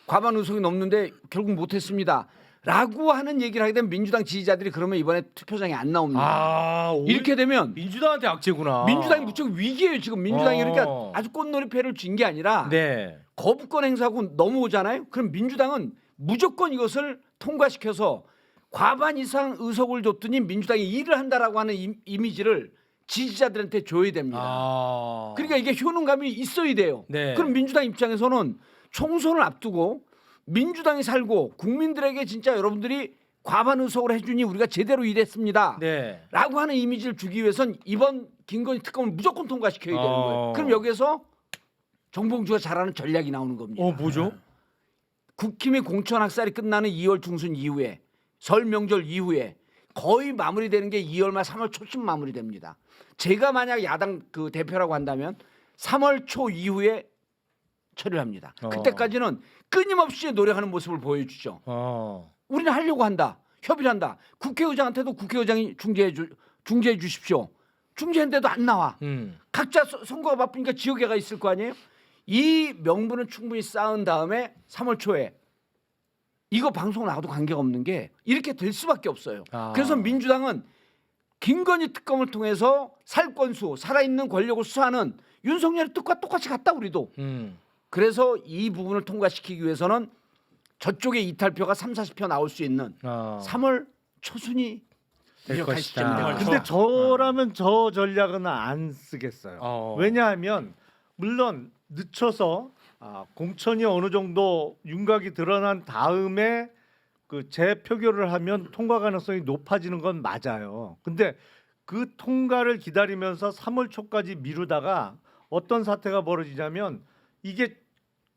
과반 의석이 넘는데 결국 못했습니다. 라고 하는 얘기를 하게 되면 민주당 지지자들이 그러면 이번에 투표장에 안 나옵니다. 이렇게 되면 민주당한테 악재구나. 민주당이 무척 위기예요. 지금 민주당이 그러니까 아주 꽃놀이패를 쥔 게 아니라 네. 거부권 행사하고 넘어오잖아요. 그럼 민주당은 무조건 이것을 통과시켜서 과반 이상 의석을 줬더니 민주당이 일을 한다라고 하는 이미지를 지지자들한테 줘야 됩니다. 그러니까 이게 효능감이 있어야 돼요. 네. 그럼 민주당 입장에서는 총선을 앞두고 민주당이 살고 국민들에게 진짜 여러분들이 과반 의석을 해주니 우리가 제대로 일했습니다. 네. 라고 하는 이미지를 주기 위해선 이번 김건희 특검을 무조건 통과시켜야 되는 거예요. 그럼 여기에서 정봉주가 잘하는 전략이 나오는 겁니다. 뭐죠? 국힘의 공천 학살이 끝나는 2월 중순 이후에 설 명절 이후에 거의 마무리되는 게 2월 말 3월 초쯤 마무리됩니다. 제가 만약 야당 그 대표라고 한다면 3월 초 이후에 처리를 합니다. 그때까지는 끊임없이 노력하는 모습을 보여주죠. 우리는 하려고 한다. 협의를 한다. 국회의장한테도 국회의장이 중재해 주십시오. 중재했는데도 안 나와. 각자 선거가 바쁘니까 지역에가 있을 거 아니에요. 이 명분은 충분히 쌓은 다음에 3월 초에 이거 방송 나와도 관계가 없는 게 이렇게 될 수밖에 없어요. 그래서 민주당은 김건희 특검을 통해서 살권수, 살아있는 권력을 수사하는 윤석열의 뜻과 똑같이 같다 우리도. 그래서 이 부분을 통과시키기 위해서는 저쪽에 이탈표가 30-40표 나올 수 있는 3월 초순이 될 할 것이다. 시점입니다. 근데 저라면 저 전략은 안 쓰겠어요. 왜냐하면 물론 늦춰서 공천이 어느 정도 윤곽이 드러난 다음에 그 재표결을 하면 통과 가능성이 높아지는 건 맞아요. 근데 그 통과를 기다리면서 3월 초까지 미루다가 어떤 사태가 벌어지냐면 이게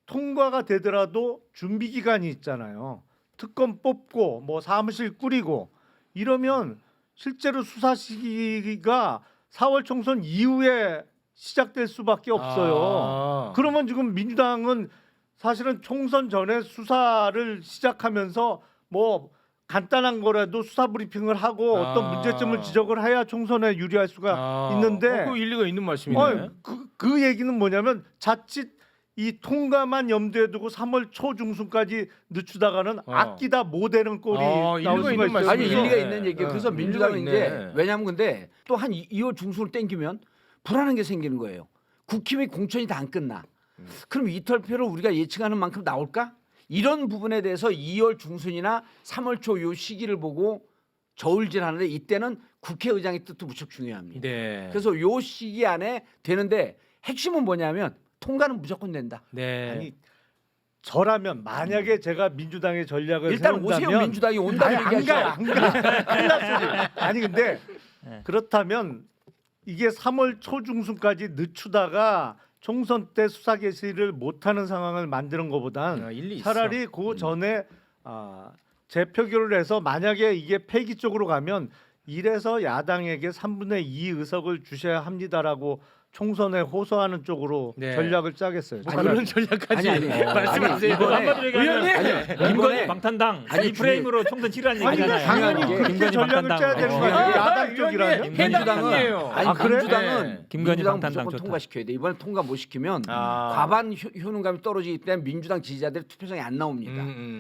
통과가 되더라도 준비 기간이 있잖아요. 특검 뽑고 뭐 사무실 꾸리고 이러면 실제로 수사 시기가 4월 총선 이후에 시작될 수밖에 없어요. 그러면 지금 민주당은 사실은 총선 전에 수사를 시작하면서 뭐 간단한 거라도 수사 브리핑을 하고 어떤 문제점을 지적을 해야 총선에 유리할 수가 있는데 그 일리가 있는 말씀이네. 그 얘기는 뭐냐면 자칫 이 통과만 염두에 두고 3월 초중순까지 늦추다가는 아끼다 못되는 꼴이 나올 일리가 수가 있는 있어요. 말씀이죠. 아니 일리가 네. 있는 얘기예요. 그래서 일리가 민주당은 있네. 이제 왜냐하면 근데 또 한 2월 중순을 땡기면 불안한 게 생기는 거예요. 국힘의 공천이 다 안 끝나. 그럼 이탈표를 우리가 예측하는 만큼 나올까? 이런 부분에 대해서 2월 중순이나 3월 초 요 시기를 보고 저울질하는데 이때는 국회의장의 뜻도 무척 중요합니다. 네. 그래서 요 시기 안에 되는데 핵심은 뭐냐면 통과는 무조건 된다. 네. 아니 저라면 만약에 제가 민주당의 전략을 일단 세운다면 오세훈 민주당이 온다고 아니, 얘기하죠. 안 가. 큰일 났지. 아니 근데 네. 그렇다면 이게 3월 초중순까지 늦추다가 총선 때 수사 개시를 못하는 상황을 만드는 것보단 일리 있어. 차라리 그 전에 재표결을 해서 만약에 이게 폐기 쪽으로 가면 이래서 야당에게 3분의 2 의석을 주셔야 합니다라고 총선에 호소하는 쪽으로 네. 전략을 짜겠어요. 뭐 차라리. 그런 전략까지 아니, 말씀하세요. 아니, 이번에- 한마디로 얘기하면 의원님. 김건희 이번에- 방탄당 아니, 이 프레임으로 총선 치르라는 아니 얘기잖아요. 당연히 중요한 게 그렇게 김건희 전략을 방탄당. 짜야 되는 거 어. 아니에요? 야당 쪽이라면? 민주당이에요. 아니 그래? 민주당은 네. 김건희 민주당 방탄당 무조건 좋다. 통과시켜야 돼. 이번에 통과 못 시키면 아. 과반 효능감이 떨어지기 때문에 민주당 지지자들의 투표성이 안 나옵니다.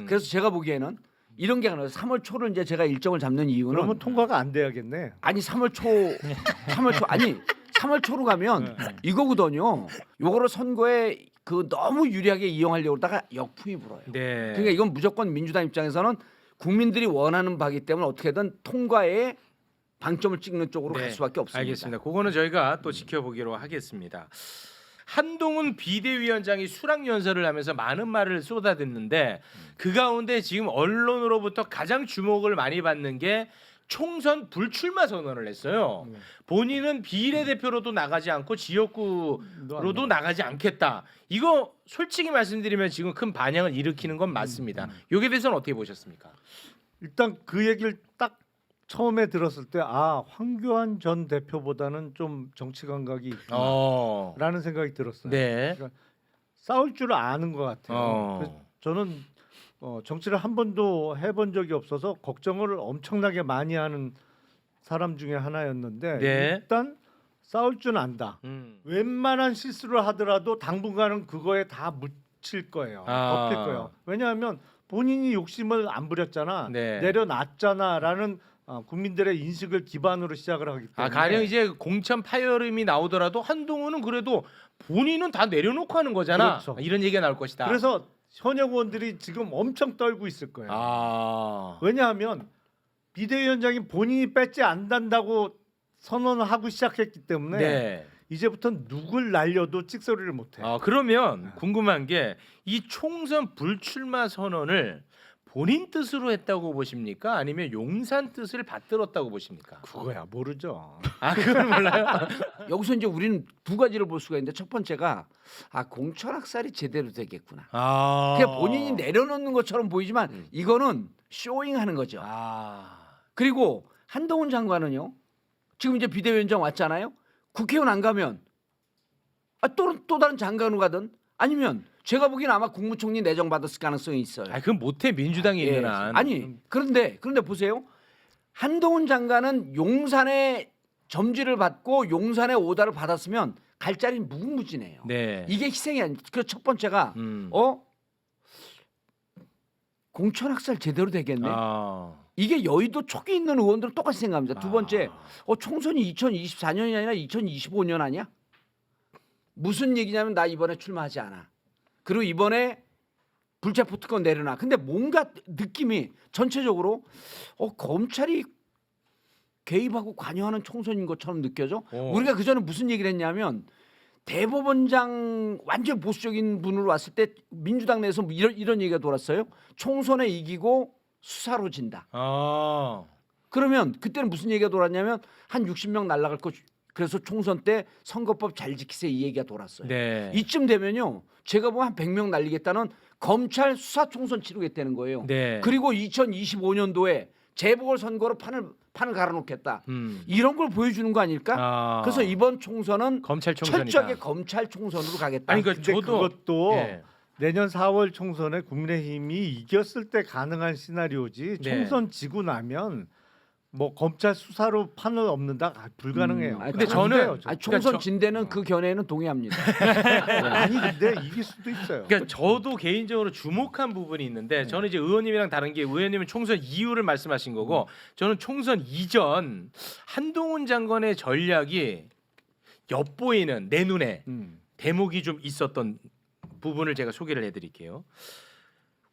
그래서 제가 보기에는 이런 게 하나 3월 초를 이제 제가 일정을 잡는 이유는 그러면 통과가 안 돼야겠네. 아니 3월 초 아니 3월 초로 가면 이거거든요. 요거를 선거에 그 너무 유리하게 이용하려고 하다가 역풍이 불어요. 네. 그러니까 이건 무조건 민주당 입장에서는 국민들이 원하는 바기 때문에 어떻게든 통과에 방점을 찍는 쪽으로 네, 갈 수밖에 없습니다. 알겠습니다. 그거는 저희가 또 지켜보기로 하겠습니다. 한동훈 비대위원장이 수락 연설을 하면서 많은 말을 쏟아댔는데 그 가운데 지금 언론으로부터 가장 주목을 많이 받는 게 총선 불출마 선언을 했어요. 본인은 비례대표로도 나가지 않고 지역구로도 나가지 않겠다. 이거 솔직히 말씀드리면 지금 큰 반향을 일으키는 건 맞습니다. 여기에 대해서는 어떻게 보셨습니까? 일단 그 얘기를 딱 처음에 들었을 때 황교안 전 대표보다는 좀 정치 감각이 있구나라는 생각이 들었어요. 네. 싸울 줄 아는 것 같아요. 그래서 저는 정치를 한 번도 해본 적이 없어서 걱정을 엄청나게 많이 하는 사람 중에 하나였는데 네. 일단 싸울 줄 안다. 웬만한 실수를 하더라도 당분간은 그거에 다 묻힐 거예요. 덮일 거예요. 왜냐하면 본인이 욕심을 안 부렸잖아. 네. 내려놨잖아라는 국민들의 인식을 기반으로 시작을 하기 때문에 가령 이제 공천 파열음이 나오더라도 한동훈은 그래도 본인은 다 내려놓고 하는 거잖아. 그렇죠. 이런 얘기가 나올 것이다. 그래서 현역 의원들이 지금 엄청 떨고 있을 거예요. 왜냐하면 비대위원장이 본인이 뺏지 않는다고 선언을 하고 시작했기 때문에 네. 이제부터 누굴 날려도 찍소리를 못해. 그러면 궁금한 게 이 총선 불출마 선언을 본인 뜻으로 했다고 보십니까? 아니면 용산 뜻을 받들었다고 보십니까? 그거야 모르죠. 그걸 몰라요? 여기서 이제 우리는 두 가지를 볼 수가 있는데 첫 번째가 공천 학살이 제대로 되겠구나. 그냥 본인이 내려놓는 것처럼 보이지만 이거는 쇼잉하는 거죠. 그리고 한동훈 장관은요. 지금 이제 비대위원장 왔잖아요. 국회의원 안 가면 또 다른 장관으로 가든 아니면 제가 보기엔 아마 국무총리 내정 받았을 가능성이 있어요. 그건 못해 민주당이 예. 있는 한. 아니 그런데 보세요. 한동훈 장관은 용산에 점지를 받고 용산에 오다를 받았으면 갈 자리는 무궁무진해요. 네. 이게 희생이 아니. 그 첫 번째가 공천 학살 제대로 되겠네. 이게 여의도 촉이 있는 의원들은 똑같이 생각합니다. 두 번째, 총선이 2024년이 아니라 2025년 아니야? 무슨 얘기냐면 나 이번에 출마하지 않아. 그리고 이번에 불체포 특권 내려놔. 근데 뭔가 느낌이 전체적으로 검찰이 개입하고 관여하는 총선인 것처럼 느껴져. 우리가 그 전에 무슨 얘기를 했냐면 대법원장 완전 보수적인 분으로 왔을 때 민주당 내에서 이런 얘기가 돌았어요. 총선에 이기고 수사로 진다. 그러면 그때는 무슨 얘기가 돌았냐면 한 60명 날라갈 거. 그래서 총선 때 선거법 잘 지키세요 이 얘기가 돌았어요. 네. 이쯤 되면요. 제가 보면 한 100명 날리겠다는 검찰 수사 총선 치르겠다는 거예요. 네. 그리고 2025년도에 재보궐 선거로 판을 갈아놓겠다. 이런 걸 보여주는 거 아닐까? 그래서 이번 총선은 검찰 총선이다. 철저하게 검찰 총선으로 가겠다. 아니 근데 저도 그것도 예. 내년 4월 총선에 국민의힘이 이겼을 때 가능한 시나리오지. 네. 총선 지고 나면 뭐 검찰 수사로 판을 없는다 불가능해요. 아니, 근데 안 저는- 돼요, 아니, 그러니까 총선 진대는 그 견해는 동의합니다. 아니 근데 이길 수도 있어요. 그러니까 저도 개인적으로 주목한 부분이 있는데 저는 이제 의원님이랑 다른 게 의원님은 총선 이후를 말씀하신 거고 저는 총선 이전 한동훈 장관의 전략이 엿보이는 내 눈에 대목이 좀 있었던 부분을 제가 소개를 해드릴게요.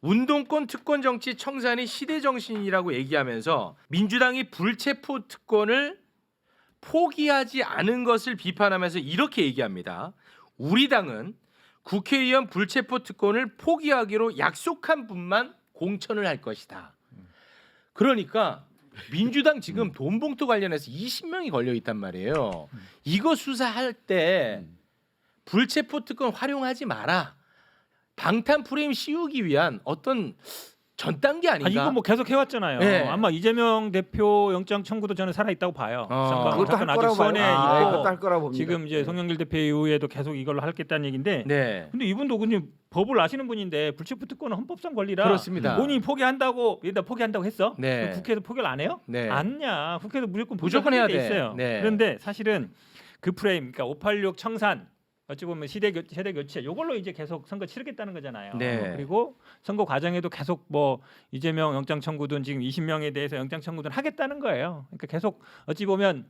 운동권 특권 정치 청산이 시대 정신이라고 얘기하면서 민주당이 불체포 특권을 포기하지 않은 것을 비판하면서 이렇게 얘기합니다. 우리 당은 국회의원 불체포 특권을 포기하기로 약속한 분만 공천을 할 것이다. 그러니까 민주당 지금 돈봉투 관련해서 20명이 걸려 있단 말이에요. 이거 수사할 때 불체포 특권 활용하지 마라. 방탄 프레임 씌우기 위한 어떤 전 단계 아닌가? 이거 뭐 계속 해왔잖아요. 네. 아마 이재명 대표 영장 청구도 저는 살아 있다고 봐요. 그것도 할 사건 아직 거라고 수원에 봐요. 있고 그것도 할 거라고 봅니다. 지금 이제 송영길 대표 이후에도 계속 이걸로 하겠다는 얘기인데. 네. 근데 이분도 그냥 법을 아시는 분인데 불체포 특권은 헌법상 권리라 그렇습니다. 본인이 포기한다고 얘다 포기한다고 했어? 네. 그럼 국회에서 포기를 안 해요? 네. 안냐? 국회에서 무조건 무조건 해야 포기하게 돼 돼. 있어요. 네. 그런데 사실은 그 프레임, 그러니까 586 청산 어찌 보면 세대 교체 이걸로 이제 계속 선거 치르겠다는 거잖아요. 네. 그리고 선거 과정에도 계속 뭐 이재명 영장 청구든 지금 20명에 대해서 영장 청구든 하겠다는 거예요. 그러니까 계속 어찌 보면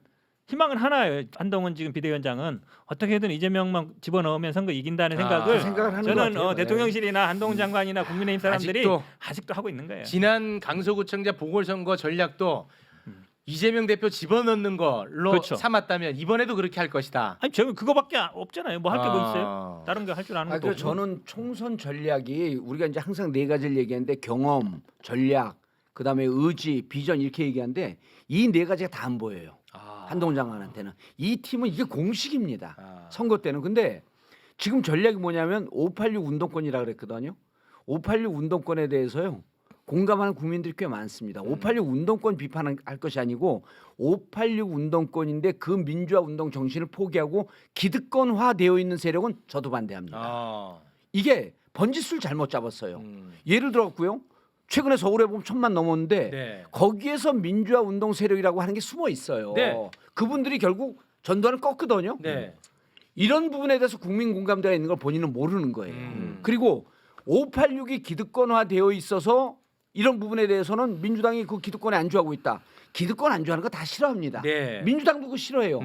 희망은 하나예요. 한동훈 지금 비대위원장은 어떻게든 이재명만 집어넣으면 선거 이긴다는 생각을 생각을 하는 것 저는 같아요. 대통령실이나 한동훈 장관이나 국민의힘 사람들이 아직도 하고 있는 거예요. 지난 강서구청장 보궐선거 전략도 이재명 대표 집어넣는 걸로 그렇죠. 삼았다면 이번에도 그렇게 할 것이다. 아니 저는 그거밖에 없잖아요. 뭐 할 게 뭐 있어요? 다른 거 할 줄 아는 것도 그래서 없고. 저는 총선 전략이 우리가 이제 항상 네 가지를 얘기하는데 경험, 전략, 그다음에 의지, 비전 이렇게 얘기하는데 이 네 가지가 다 안 보여요. 한동훈 장관한테는 이 팀은 이게 공식입니다. 선거 때는. 근데 지금 전략이 뭐냐면 586 운동권이라 그랬거든요. 586 운동권에 대해서요. 공감하는 국민들이 꽤 많습니다. 586 운동권 비판할 것이 아니고 586 운동권인데 그 민주화 운동 정신을 포기하고 기득권화되어 있는 세력은 저도 반대합니다. 이게 번지수를 잘못 잡았어요. 예를 들었고요. 최근에 서울에 보면 1000만 넘었는데 네. 거기에서 민주화 운동 세력이라고 하는 게 숨어 있어요. 네. 그분들이 결국 전두환을 껐거든요. 네. 이런 부분에 대해서 국민 공감대가 있는 걸 본인은 모르는 거예요. 그리고 586이 기득권화되어 있어서 이런 부분에 대해서는 민주당이 그 기득권에 안주하고 있다. 기득권 안주하는 거 다 싫어합니다. 네. 민주당도 그거 싫어해요.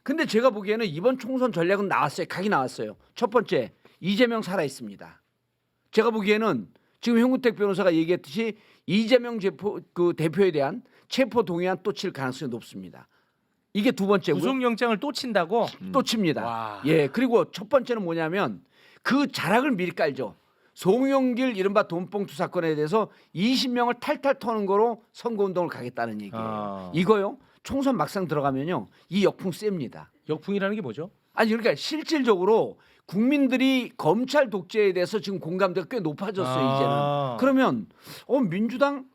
근데 제가 보기에는 이번 총선 전략은 나왔어요. 각이 나왔어요. 첫 번째, 이재명 살아 있습니다. 제가 보기에는 지금 형구택 변호사가 얘기했듯이 이재명 대표에 대한 체포 동의안 또 칠 가능성이 높습니다. 이게 두 번째고요. 구속영장을 또 친다고? 또 칩니다. 와. 예, 그리고 첫 번째는 뭐냐면 그 자락을 미리 깔죠. 송영길 이른바 돈봉투 사건에 대해서 20명을 탈탈 터는 거로 선거운동을 가겠다는 얘기예요. 이거요. 총선 막상 들어가면요. 이 역풍 셉니다. 역풍이라는 게 뭐죠? 아니 그러니까 실질적으로 국민들이 검찰 독재에 대해서 지금 공감대가 꽤 높아졌어요. 이제는. 그러면 민주당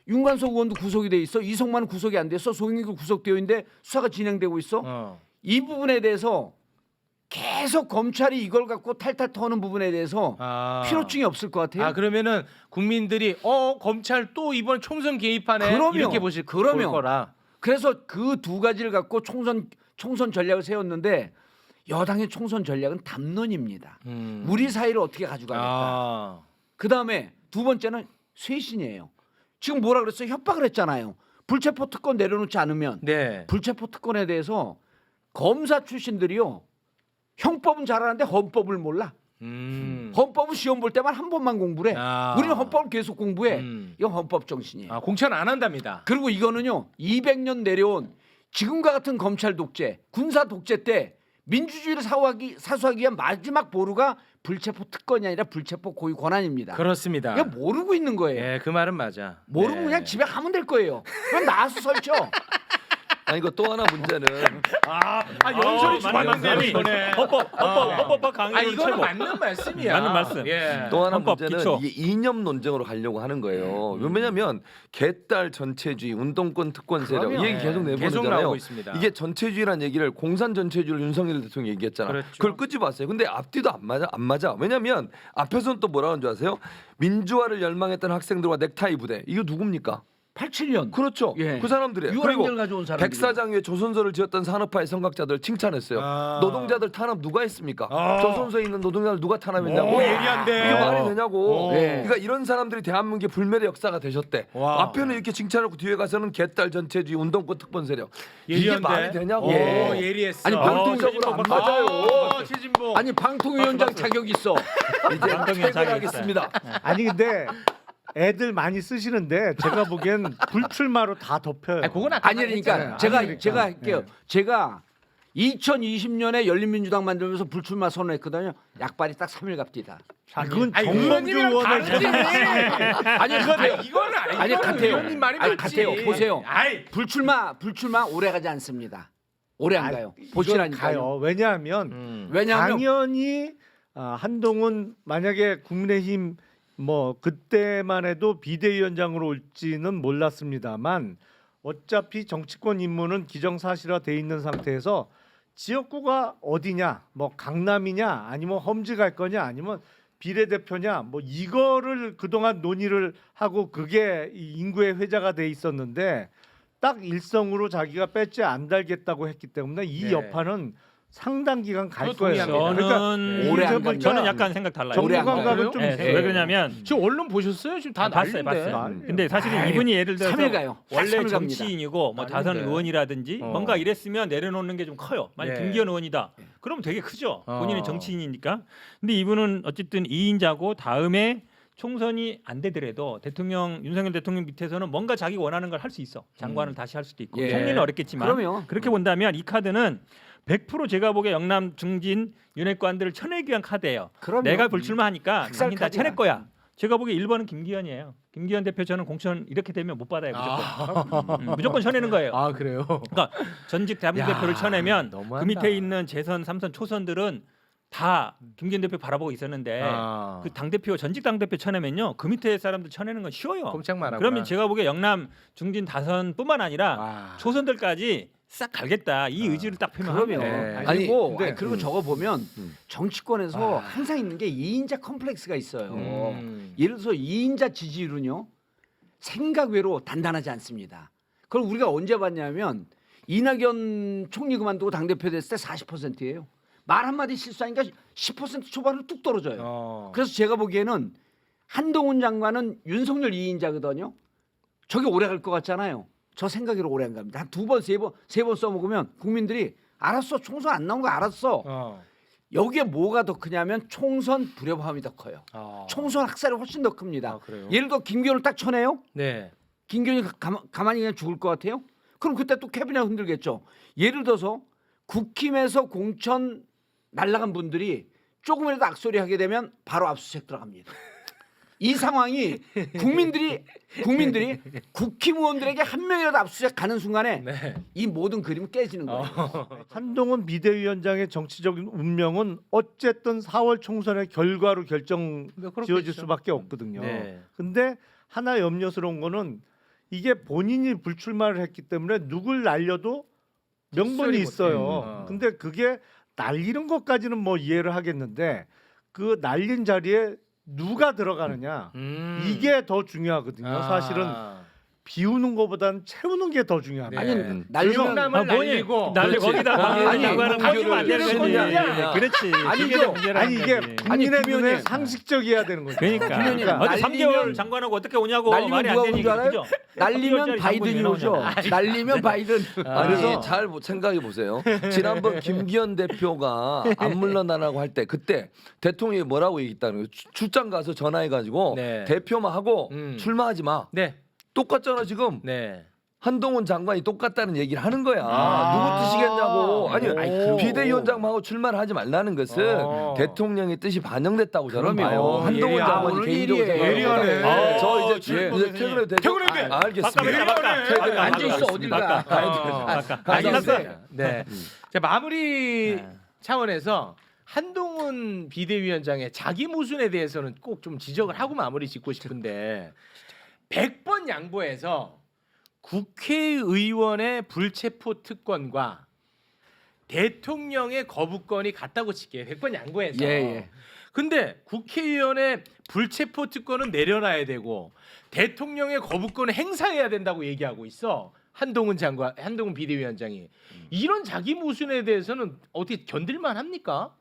윤관석 의원도 구속이 돼 있어. 이성만은 구속이 안 됐어. 송영길 구속되어 있는데 수사가 진행되고 있어. 이 부분에 대해서 계속 검찰이 이걸 갖고 탈탈 터는 부분에 대해서 필요증이 없을 것 같아요. 그러면은 국민들이 검찰 또 이번 총선 개입하네 그럼요. 이렇게 볼 거라. 그래서 그 두 가지를 갖고 총선 전략을 세웠는데 여당의 총선 전략은 담론입니다. 우리 사이를 어떻게 가져가겠다. 그다음에 두 번째는 쇄신이에요. 지금 뭐라 그랬어요? 협박을 했잖아요. 불체포 특권 내려놓지 않으면 네. 불체포 특권에 대해서 검사 출신들이요. 형법은 잘하는데 헌법을 몰라. 헌법은 시험 볼 때만 한 번만 공부를 해. 우리는 헌법을 계속 공부해. 이건 헌법 정신이에요. 공천 안 한답니다. 그리고 이거는요. 200년 내려온 지금과 같은 검찰 독재, 군사 독재 때 민주주의를 사수하기 위한 마지막 보루가 불체포 특권이 아니라 불체포 고유 권한입니다. 그렇습니다. 이거 모르고 있는 거예요. 예, 그 말은 맞아. 모르고 네. 그냥 집에 가면 될 거예요. 그럼 나와서 설쳐. 아니 이거 또 하나 문제는 연설이 맞는 이거네. 헌법 강의를 이거는 최고. 맞는 말씀이야. 맞는 말씀. 예. 또 하나 헌법 문제는 기초. 이게 이념 논쟁으로 가려고 하는 거예요. 왜냐하면 개딸 전체주의, 운동권 특권 세력 이 얘기 계속 계속 내보내잖아요. 나오고 있습니다. 이게 전체주의란 얘기를 공산 전체주의를 윤석열 대통령이 얘기했잖아. 그렇죠. 그걸 끄집어봤어요. 근데 앞뒤도 안 맞아. 왜냐하면 앞에서는 또 뭐라는 줄 아세요? 민주화를 열망했던 학생들과 넥타이 부대. 이거 누굽니까? 87년. 그렇죠. 예. 그 사람들이 유한결 그리고 가져온 사람들. 백사장 위에 조선소를 지었던 산업화의 성각자들 칭찬했어요. 아. 노동자들 탄압 누가 했습니까? 아. 조선소에 있는 노동자들 누가 탄압했냐고. 오, 예리한데. 이게 말이 되냐고. 네. 그러니까 이런 사람들이 대한민국의 불멸의 역사가 되셨대. 와. 앞에는 이렇게 칭찬하고 뒤에 가서는 개딸 전체주의 운동권 특권 세력. 이게 예리한데? 말이 되냐고. 오, 예. 예리했어. 아니, 방통적으로 안 맞아요. 최진봉. 아니 방통위원장 자격 있어. 이제 방통위원장이 퇴근하겠습니다. 아니 근데 애들 많이 쓰시는데 제가 보기엔 불출마로 다 덮여요. 아니, 그건 아까 아니니까 했잖아요. 제가 아니니까. 제가 할게요. 네. 제가 2020년에 열린민주당 만들면서 불출마 선언했거든요. 약발이 딱 3일 갑디다. 그건 아니, 정몽규 의원님이랑 의원의 다르지. 아니 같아요. 이거는 아니 같아요. 의원님 말이 아니 맞지. 같아요. 보세요. 아이, 불출마 오래 가지 않습니다. 오래 안 가요. 보시라니까요. 가요. 왜냐하면 왜냐하면 당연히 한동훈 만약에 국민의힘 뭐 그때만 해도 비대위원장으로 올지는 몰랐습니다만 어차피 정치권 임무는 기정사실화돼 있는 상태에서 지역구가 어디냐, 뭐 강남이냐, 아니면 험지 갈 거냐, 아니면 비례대표냐, 뭐 이거를 그동안 논의를 하고 그게 이 인구의 회자가 돼 있었는데 딱 일성으로 자기가 배지 안 달겠다고 했기 때문에 이 네. 여파는 상당 기간 갈 저도 거예요. 동의합니다. 저는 오래 안 이제 갑니다. 저는 약간 생각 달라요. 오래 안 정부 가요. 감각은 좀 네, 있어요. 왜 그러냐면 지금 언론 보셨어요? 지금 다 봤어요, 난리인데. 봤어요. 근데 사실은 이분이 예를 들어서 3일 가요. 원래 3일 갑니다. 정치인이고 뭐 다선 아닌데. 의원이라든지 어. 뭔가 이랬으면 내려놓는 게 좀 커요. 만약 예. 김기현 의원이다. 그러면 되게 크죠. 본인은 어. 정치인이니까. 근데 이분은 어쨌든 2인자고 다음에 총선이 안 되더라도 윤석열 대통령 밑에서는 뭔가 자기 원하는 걸 할 수 있어. 장관을 다시 할 수도 있고. 예. 총리는 어렵겠지만 그러면 그렇게 본다면 이 카드는 100% 제가 보기에 영남 중진 윤핵관들을 쳐내기 위한 카드예요. 그럼요. 내가 불출마하니까 학살 당신 다 카드야. 쳐낼 거야. 제가 보기에 1번은 김기현이에요. 김기현 대표 저는 공천 이렇게 되면 못 받아요. 무조건. 무조건 쳐내는 거예요. 아 그래요? 그러니까 전직 야, 당대표를 쳐내면 너무한다. 그 밑에 있는 재선, 3선, 초선들은 다 김기현 대표 바라보고 있었는데 아. 그 당대표 전직 당대표 쳐내면요. 그 밑에 사람들 쳐내는 건 쉬워요. 꼼짝만 하구나. 그러면 제가 보기에 영남 중진 다선뿐만 아니라 와. 초선들까지 싹 갈겠다. 이 의지를 딱 그러면 표명하면 네. 그리고 근데- 아니, 그리고 저거 보면 정치권에서 항상 있는 게 2인자 컴플렉스가 있어요. 예를 들어서 2인자 지지율은요 생각 외로 단단하지 않습니다. 그걸 우리가 언제 봤냐면 이낙연 총리 그만두고 당 대표 됐을 때 40%예요. 말 한마디 실수하니까 10% 초반으로 뚝 떨어져요. 그래서 제가 보기에는 한동훈 장관은 윤석열 2인자거든요. 저게 오래 갈 것 같잖아요. 저 생각으로 오래 안 갑니다. 한 2번, 3번, 3번 써먹으면 국민들이 알았어. 총선 안 나온 거 알았어. 여기에 뭐가 더 크냐면 총선 불협화음이 더 커요. 총선 학살이 훨씬 더 큽니다. 아, 그래요? 예를 들어 김기현을 딱 쳐내요. 네. 김기현이 가만히 그냥 죽을 것 같아요. 그럼 그때 또 캐비넷 흔들겠죠. 예를 들어서 국힘에서 공천 날라간 분들이 조금이라도 악소리 하게 되면 바로 압수수색 들어갑니다. 이 상황이 국민들이 국힘 의원들에게 한 명이라도 압수수색 가는 순간에 네. 이 모든 그림은 깨지는 거예요. 한동훈 비대위원장의 정치적인 운명은 어쨌든 4월 총선의 결과로 결정 그렇겠죠. 지어질 수밖에 없거든요. 네. 근데 하나 염려스러운 거는 이게 본인이 불출마를 했기 때문에 누굴 날려도 명분이 못 있어요. 해요. 근데 그게 날리는 것까지는 뭐 이해를 하겠는데 그 날린 자리에 누가 들어가느냐 이게 더 중요하거든요. 사실은 비우는 것보다는 채우는 게 더 중요합니다. 네. 아니 날리면 정남을 날리고 날리 그렇지. 거기다 아니, 장관을 바뀌면 안 되는 그게 거지. 문제야. 그렇지. 아니죠. 그게 문제라는 아니 이게 거지. 국민의 아니, 눈에 김현희. 상식적이어야 되는 거죠. 그러니까 김현희가 어디 날리면- 3개월 장관하고 어떻게 오냐고 날리면 말이 안 누가 오는 줄 되니까 알아요? 그죠? 날리면 3개월짜리 바이든이 장관이 오죠. 나오잖아. 날리면 바이든. 아니 그래서- 잘 생각해 보세요. 지난번 김기현 대표가 안 물러나라고 할 때 그때 대통령이 뭐라고 얘기했다는 거예요. 출장 가서 전화해가지고 네. 대표만 하고 음. 출마하지 마. 네. 똑같잖아 지금. 네. 한동훈 장관이 똑같다는 얘기를 하는 거야. 아. 누구 뜻이겠냐고. 아니 오. 비대위원장하고 출마를 하지 말라는 것은 대통령의 뜻이 반영됐다고 저는 그럼요. 봐요. 한동훈 예리하다. 장관이 오늘 개인적으로 일이에요. 예리하네. 아, 저 예. 이제 퇴근해도 되죠? 퇴근해도 돼. 알겠습니다. 바꿔. 앉아 있어 어딜 가. 알겠습니다. 네. 자 마무리 네. 차원에서 한동훈 비대위원장의 자기 모순에 대해서는 꼭 좀 지적을 하고 마무리 짓고 싶은데 100번 양보해서 국회의원의 불체포 특권과 대통령의 거부권이 같다고 칠게요. 100번 양보해서. 예, 예. 근데 국회의원의 불체포 특권은 내려놔야 되고 대통령의 거부권을 행사해야 된다고 얘기하고 있어. 한동훈 장관, 한동훈 비대위원장이 이런 자기 모순에 대해서는 어떻게 견딜만 합니까?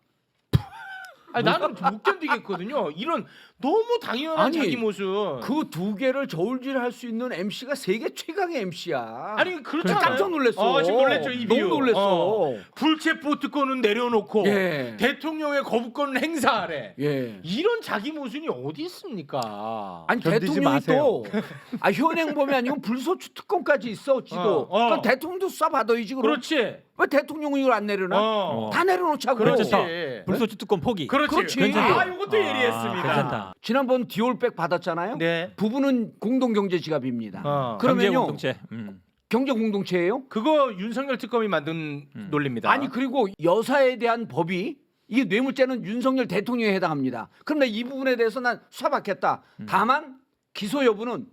아니, 나는 못 견디겠거든요. 이런 너무 당연한 아니, 자기 모순. 그 두 개를 저울질할 수 있는 MC가 세계 최강의 MC야. 아니 그렇잖아요. 깜짝 놀랐어. 지금 놀랬죠 이 비유. 너무 놀랐어. 불체포 특권은 내려놓고 예. 대통령의 거부권을 행사하래. 예. 이런 자기 모순이 어디 있습니까? 아니 견디지 대통령이 마세요. 또 현행범이 아니고 불소추 특권까지 있어 지도. 그럼 대통령도 쏴 받아야지. 그럼 그렇지. 왜 대통령이 이걸 안 내려놔? 어. 다 내려놓자고. 그렇지. 불소추 특권 포기. 그렇지. 그렇지. 아, 이것도 예리했습니다. 괜찮다. 지난번 디올백 받았잖아요. 네. 부부는 공동경제 지갑입니다. 어. 경제 그러면요 공동체. 경제 공동체예요? 그거 윤석열 특검이 만든 논리입니다. 아니 그리고 여사에 대한 법이 이게 뇌물죄는 윤석열 대통령에 해당합니다. 그런데 이 부분에 대해서 난 수사받겠다. 다만 기소 여부는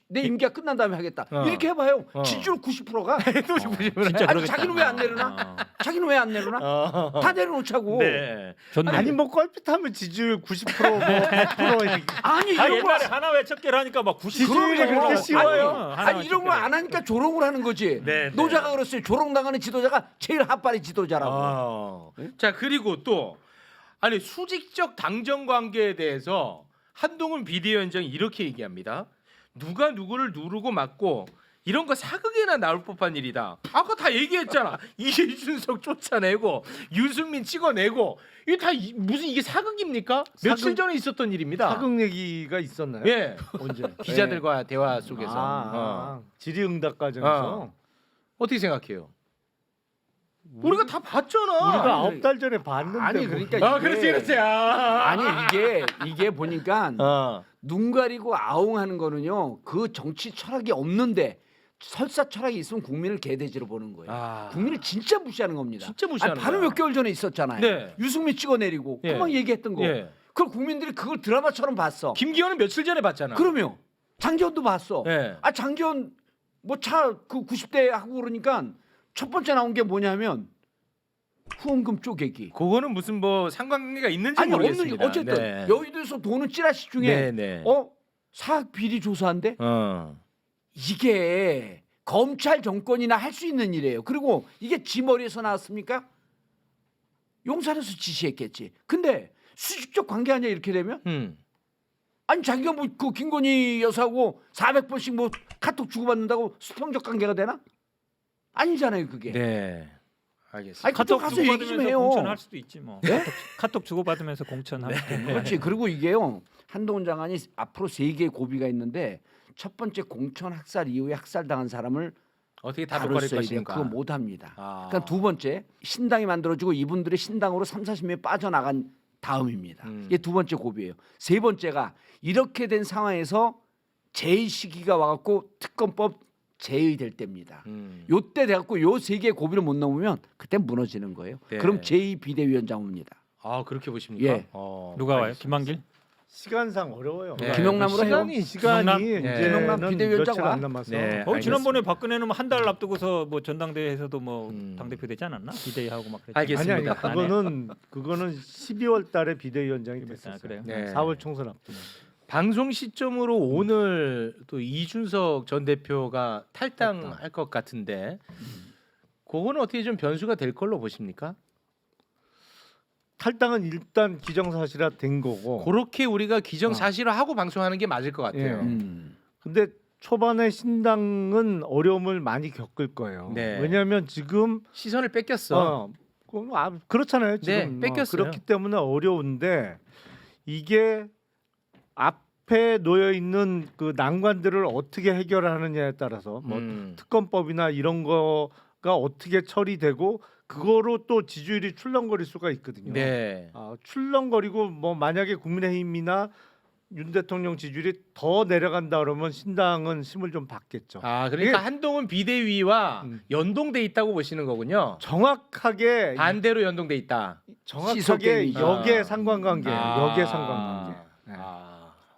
내 임기가 끝난 다음에 하겠다. 이렇게 해봐요. 지지율 90%가. 진짜 아니 그러겠다. 자기는 왜 안 내려놔? 자기는 왜 안 내려놔? 다 내려놓자고. 네. 좋네. 아니 뭐 껄핏하면 지지율 90%뭐 100% 아니 아, 이런 거 옛날에 하나 외척계를 하니까 막 90. 지지율이 그럼요. 그렇게 쉬워요? 아니 이런 거 안 하니까 조롱을 하는 거지. 네, 네. 노자가 그랬어요. 조롱당하는 지도자가 제일 핫바리 지도자라고. 자 그리고 또 아니 수직적 당정 관계에 대해서 한동훈 비대위원장이 이렇게 얘기합니다. 누가 누구를 누르고 맞고 이런 거 사극에나 나올 법한 일이다. 아까 다 얘기했잖아. 이준석 쫓아내고 유승민 찍어내고 이게 다 무슨 이게 사극입니까? 며칠 전에 있었던 일입니다. 사극 얘기가 있었나요? 예. 언제? 기자들과 대화 속에서 질의응답 과정에서 어떻게 생각해요? 우리가 다 봤잖아. 우리가 9달 전에 봤는데 아니 뭐. 그러니까 그렇지 그렇지. 아니 이게 보니까 눈 가리고 아웅하는 거는요. 그 정치 철학이 없는데 설사 철학이 있으면 국민을 개돼지로 보는 거예요. 국민을 진짜 무시하는 겁니다. 진짜 무시하는 바로 거야. 몇 개월 전에 있었잖아요. 네. 유승민 찍어내리고 예. 금방 얘기했던 거. 예. 그걸 국민들이 그걸 드라마처럼 봤어. 김기현은 며칠 전에 봤잖아. 그러면 장기현도 봤어. 예. 아 장기현 뭐 차 그 90대 하고 그러니까 첫 번째 나온 게 뭐냐면 후원금 쪼개기. 그거는 무슨 뭐 상관관계가 있는지 아니 모르겠습니다. 없는 어쨌든 네. 여의도에서 도는 찌라시 중에 네. 사학 비리 조사한데 어. 이게 검찰 정권이나 할 수 있는 일이에요. 그리고 이게 지 머리에서 나왔습니까? 용산에서 지시했겠지. 근데 수직적 관계 아니야 이렇게 되면? 아니 자기가 뭐 그 김건희 여사하고 400번씩 뭐 카톡 주고받는다고 수평적 관계가 되나? 아니잖아요 그게. 네. 알겠습니다. 아니 카톡 카톡 가서 얘기 좀 주고받으면서 해요. 공천할 수도 있지 뭐. 네? 카톡 주고받으면서 공천할 수도 있고. 그렇지. 그리고 이게요. 한동훈 장관이 앞으로 3개의 고비가 있는데 첫 번째 공천 학살 이후에 학살당한 사람을 어떻게 다룰 다룰 수 있어요. 것인가? 그거 못 합니다. 아. 그러니까 두 번째 신당이 만들어지고 이분들의 신당으로 30-40명이 빠져나간 다음입니다. 이게 두 번째 고비예요. 세 번째가 이렇게 된 상황에서 제의 시기가 와갖고 특검법 제의될 때입니다. 요때 돼갖고 요 세 개의 고비를 못 넘으면 그때 무너지는 거예요. 네. 그럼 제2비대위원장 옵니다. 아 그렇게 보십니까? 예. 누가 와요? 김한길? 시간상 어려워요. 네. 김영남으로 해요. 시간이 네. 이제 김영남 비대위원장 며칠 와. 안 남았어. 네. 지난번에 박근혜는 한 달 앞두고서 뭐 전당대회에서도 뭐 음. 당대표 되지 않았나? 비대위하고 막 그랬죠. 알겠습니다. 아니 그거는 12월 달에 비대위원장이 됐었어요. 그래요? 네. 4월 총선 앞두고. 방송 시점으로 오늘 또 이준석 전 대표가 탈당할 것 같은데 그거는 어떻게 좀 변수가 될 걸로 보십니까? 탈당은 일단 기정사실화 된 거고. 그렇게 우리가 기정사실화하고 방송하는 게 맞을 것 같아요. 예. 근데 초반에 신당은 어려움을 많이 겪을 거예요. 네. 왜냐하면 지금 시선을 뺏겼어. 그렇잖아요. 지금 네, 뺏겼어요. 그렇기 때문에 어려운데 이게 앞에 놓여 있는 그 난관들을 어떻게 해결하느냐에 따라서 뭐 특검법이나 이런 거가 어떻게 처리되고 그거로 또 지지율이 출렁거릴 수가 있거든요. 네. 출렁거리고 뭐 만약에 국민의힘이나 윤 대통령 지지율이 더 내려간다 그러면 신당은 힘을 좀 받겠죠. 그러니까 이게 한동훈 비대위와 연동돼 있다고 보시는 거군요. 정확하게 반대로 연동돼 있다. 정확하게 시속갱이죠. 역의 상관관계, 역의 상관관계. 네.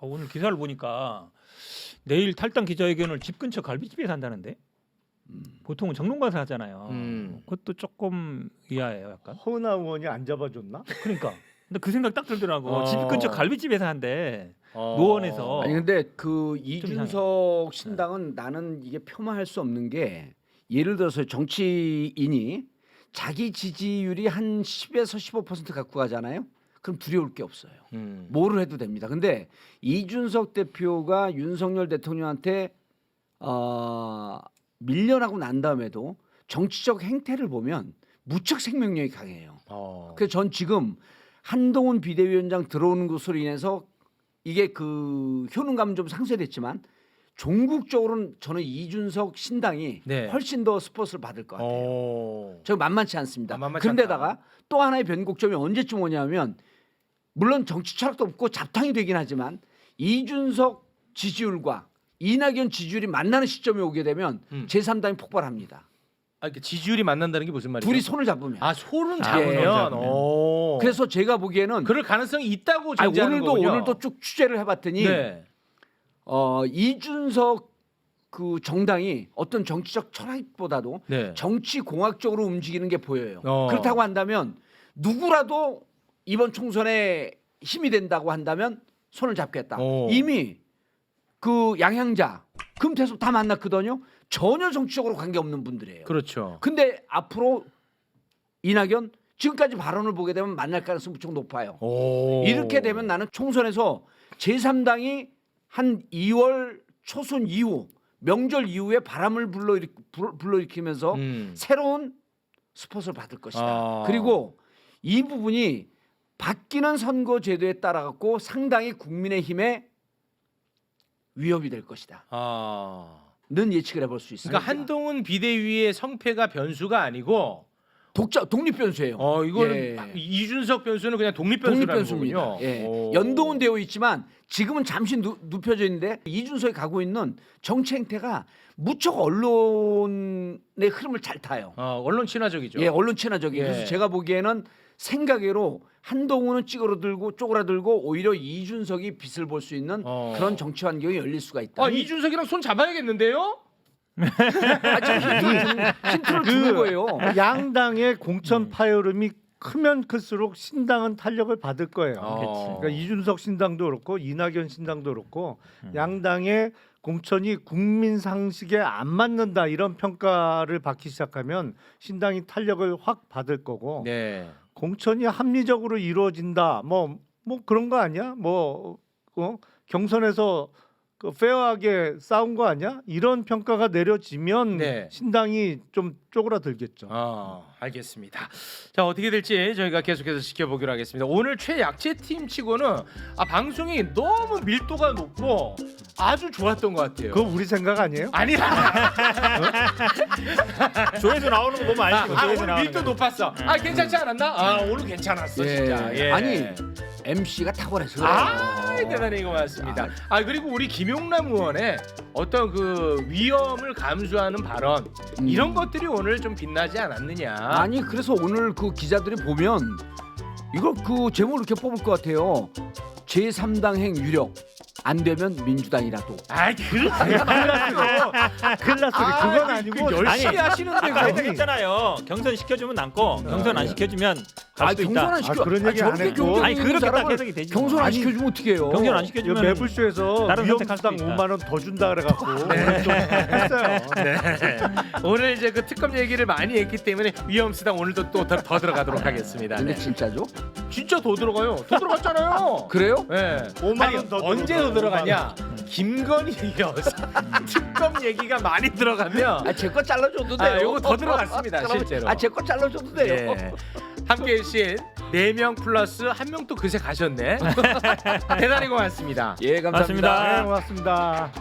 오늘 기사를 보니까 내일 탈당 기자회견을 집 근처 갈비집에서 한다는데 보통은 정론 가서 하잖아요. 그것도 조금 의아해요, 약간. 허은하 의원이 안 잡아줬나? 그러니까 근데 그 생각 딱 들더라고. 어. 집 근처 갈비집에서 한대. 어. 노원에서. 아니 근데 그 이상해. 이준석 신당은 나는 이게 폄하할 수 없는 게 예를 들어서 정치인이 자기 지지율이 한 10에서 15% 갖고 가잖아요. 그럼 두려울 게 없어요. 뭐를 해도 됩니다. 근데 이준석 대표가 윤석열 대통령한테 밀려나고 난 다음에도 정치적 행태를 보면 무척 생명력이 강해요. 그래서 전 지금 한동훈 비대위원장 들어오는 것으로 인해서 이게 그 효능감은 좀 상쇄됐지만 종국적으로는 저는 이준석 신당이 네. 훨씬 더 스포츠를 받을 것 같아요. 저 만만치 않습니다. 만만치 그런데다가 또 하나의 변곡점이 언제쯤 오냐면 물론 정치 철학도 없고 잡탕이 되긴 하지만 이준석 지지율과 이낙연 지지율이 만나는 시점이 오게 되면 제3당이 폭발합니다. 아, 이렇게 지지율이 만난다는 게 무슨 말이죠? 둘이 손을 잡으면. 아, 손은 아, 잡으면. 손을 잡으면. 오. 그래서 제가 보기에는 그럴 가능성이 있다고 전제하는 거군요. 오늘도 쭉 취재를 해봤더니 네. 이준석 그 정당이 어떤 정치적 철학보다도 네. 정치 공학적으로 움직이는 게 보여요. 어. 그렇다고 한다면 누구라도 이번 총선에 힘이 된다고 한다면 손을 잡겠다. 오. 이미 그 양향자, 금태섭 다 만났거든요. 전혀 정치적으로 관계없는 분들이에요. 그렇죠. 근데 앞으로 이낙연 지금까지 발언을 보게 되면 만날 가능성이 무척 높아요. 오. 이렇게 되면 나는 총선에서 제3당이 한 2월 초순 이후 명절 이후에 바람을 불러일으키면서 새로운 스폿을 받을 것이다. 아. 그리고 이 부분이 바뀌는 선거 제도에 따라 갖고 상당히 국민의힘에 위협이 될 것이다. 는 예측을 해볼 수 있습니다. 그러니까 한동훈 비대위의 성패가 변수가 아니고 독립 변수예요. 이거는 예. 이준석 변수는 그냥 독립 독립 변수라는 변수입니다. 거군요. 예. 오. 연동은 되어 있지만 지금은 잠시 눕혀져 있는데 이준석이 가고 있는 정치 행태가 무척 언론의 흐름을 잘 타요. 언론 친화적이죠. 예, 언론 친화적이에요. 예. 그래서 제가 보기에는 생각외로 한동훈은 쪼그라들고 오히려 이준석이 빛을 볼 수 있는 그런 정치 환경이 열릴 수가 있다. 이준석이랑 손 잡아야겠는데요? 힌트를 주는 거예요. 양당의 공천 파열음이 크면 클수록 신당은 탄력을 받을 거예요. 그러니까 이준석 신당도 그렇고 이낙연 신당도 그렇고 양당의 공천이 국민 상식에 안 맞는다 이런 평가를 받기 시작하면 신당이 탄력을 확 받을 거고 네. 공천이 합리적으로 이루어진다 뭐 그런 거 아니야? 경선에서 그 페어하게 싸운 거 아니야? 이런 평가가 내려지면 네. 신당이 좀 쪼그라들겠죠. 알겠습니다. 자, 어떻게 될지 저희가 계속해서 지켜보기로 하겠습니다. 오늘 최약체 팀 치고는 방송이 너무 밀도가 높고 아주 좋았던 것 같아요. 그거 우리 생각 아니에요? 아니야. 조회수 나오는 거 보면 알지. 조회수 오늘 나오는 밀도 거. 높았어. 괜찮지 않았나? 오늘 괜찮았어, 진짜. 예. 아니 MC가 탁월해서 대단히 고맙습니다. 그리고 우리 김용남 의원의 어떤 그 위험을 감수하는 발언 이런 것들이 오늘 좀 빛나지 않았느냐. 아니 그래서 오늘 그 기자들이 보면 이걸 그 제목을 이렇게 뽑을 것 같아요. 제3당행 유력 안 되면 민주당이라도. 큰일 났어. 그건 아니고 열심히 하시는데 아까 그랬잖아요. 경선 시켜주면 남고 경선 안 시켜주면 갈 수도 경선 있다. 안 시켜. 그런 얘기 안 저렇게 했고. 경쟁 아니 있는 그렇게 딱 사람을 해석이 되지. 경선 안 아니, 시켜주면 어떻게 해요? 경선 안 이 시켜주면 매불쇼에서 다른 선택할 위험수당 수도 있다. 5만 원 더 준다 그래갖고 오늘 좀 했어요. 오늘 이제 그 특검 얘기를 많이 했기 때문에 위험수당 오늘도 또 더 들어가도록 하겠습니다. 근데 네. 진짜죠? 진짜 더 들어가요. 더 들어갔잖아요. 그래요? 네. 5만 원 더 언제 더 들어가냐? 김건희 여사 특검 얘기가 많이 들어가면 제 거 잘라줘도 돼요. 요거 더 들어갔습니다, 실제로. 제 거 잘라줘도 돼요. 예. 함께 해주신 4명 플러스 1명 또 그새 가셨네. 대단히 고맙습니다. 예, 감사합니다. 맞습니다. 네, 고맙습니다.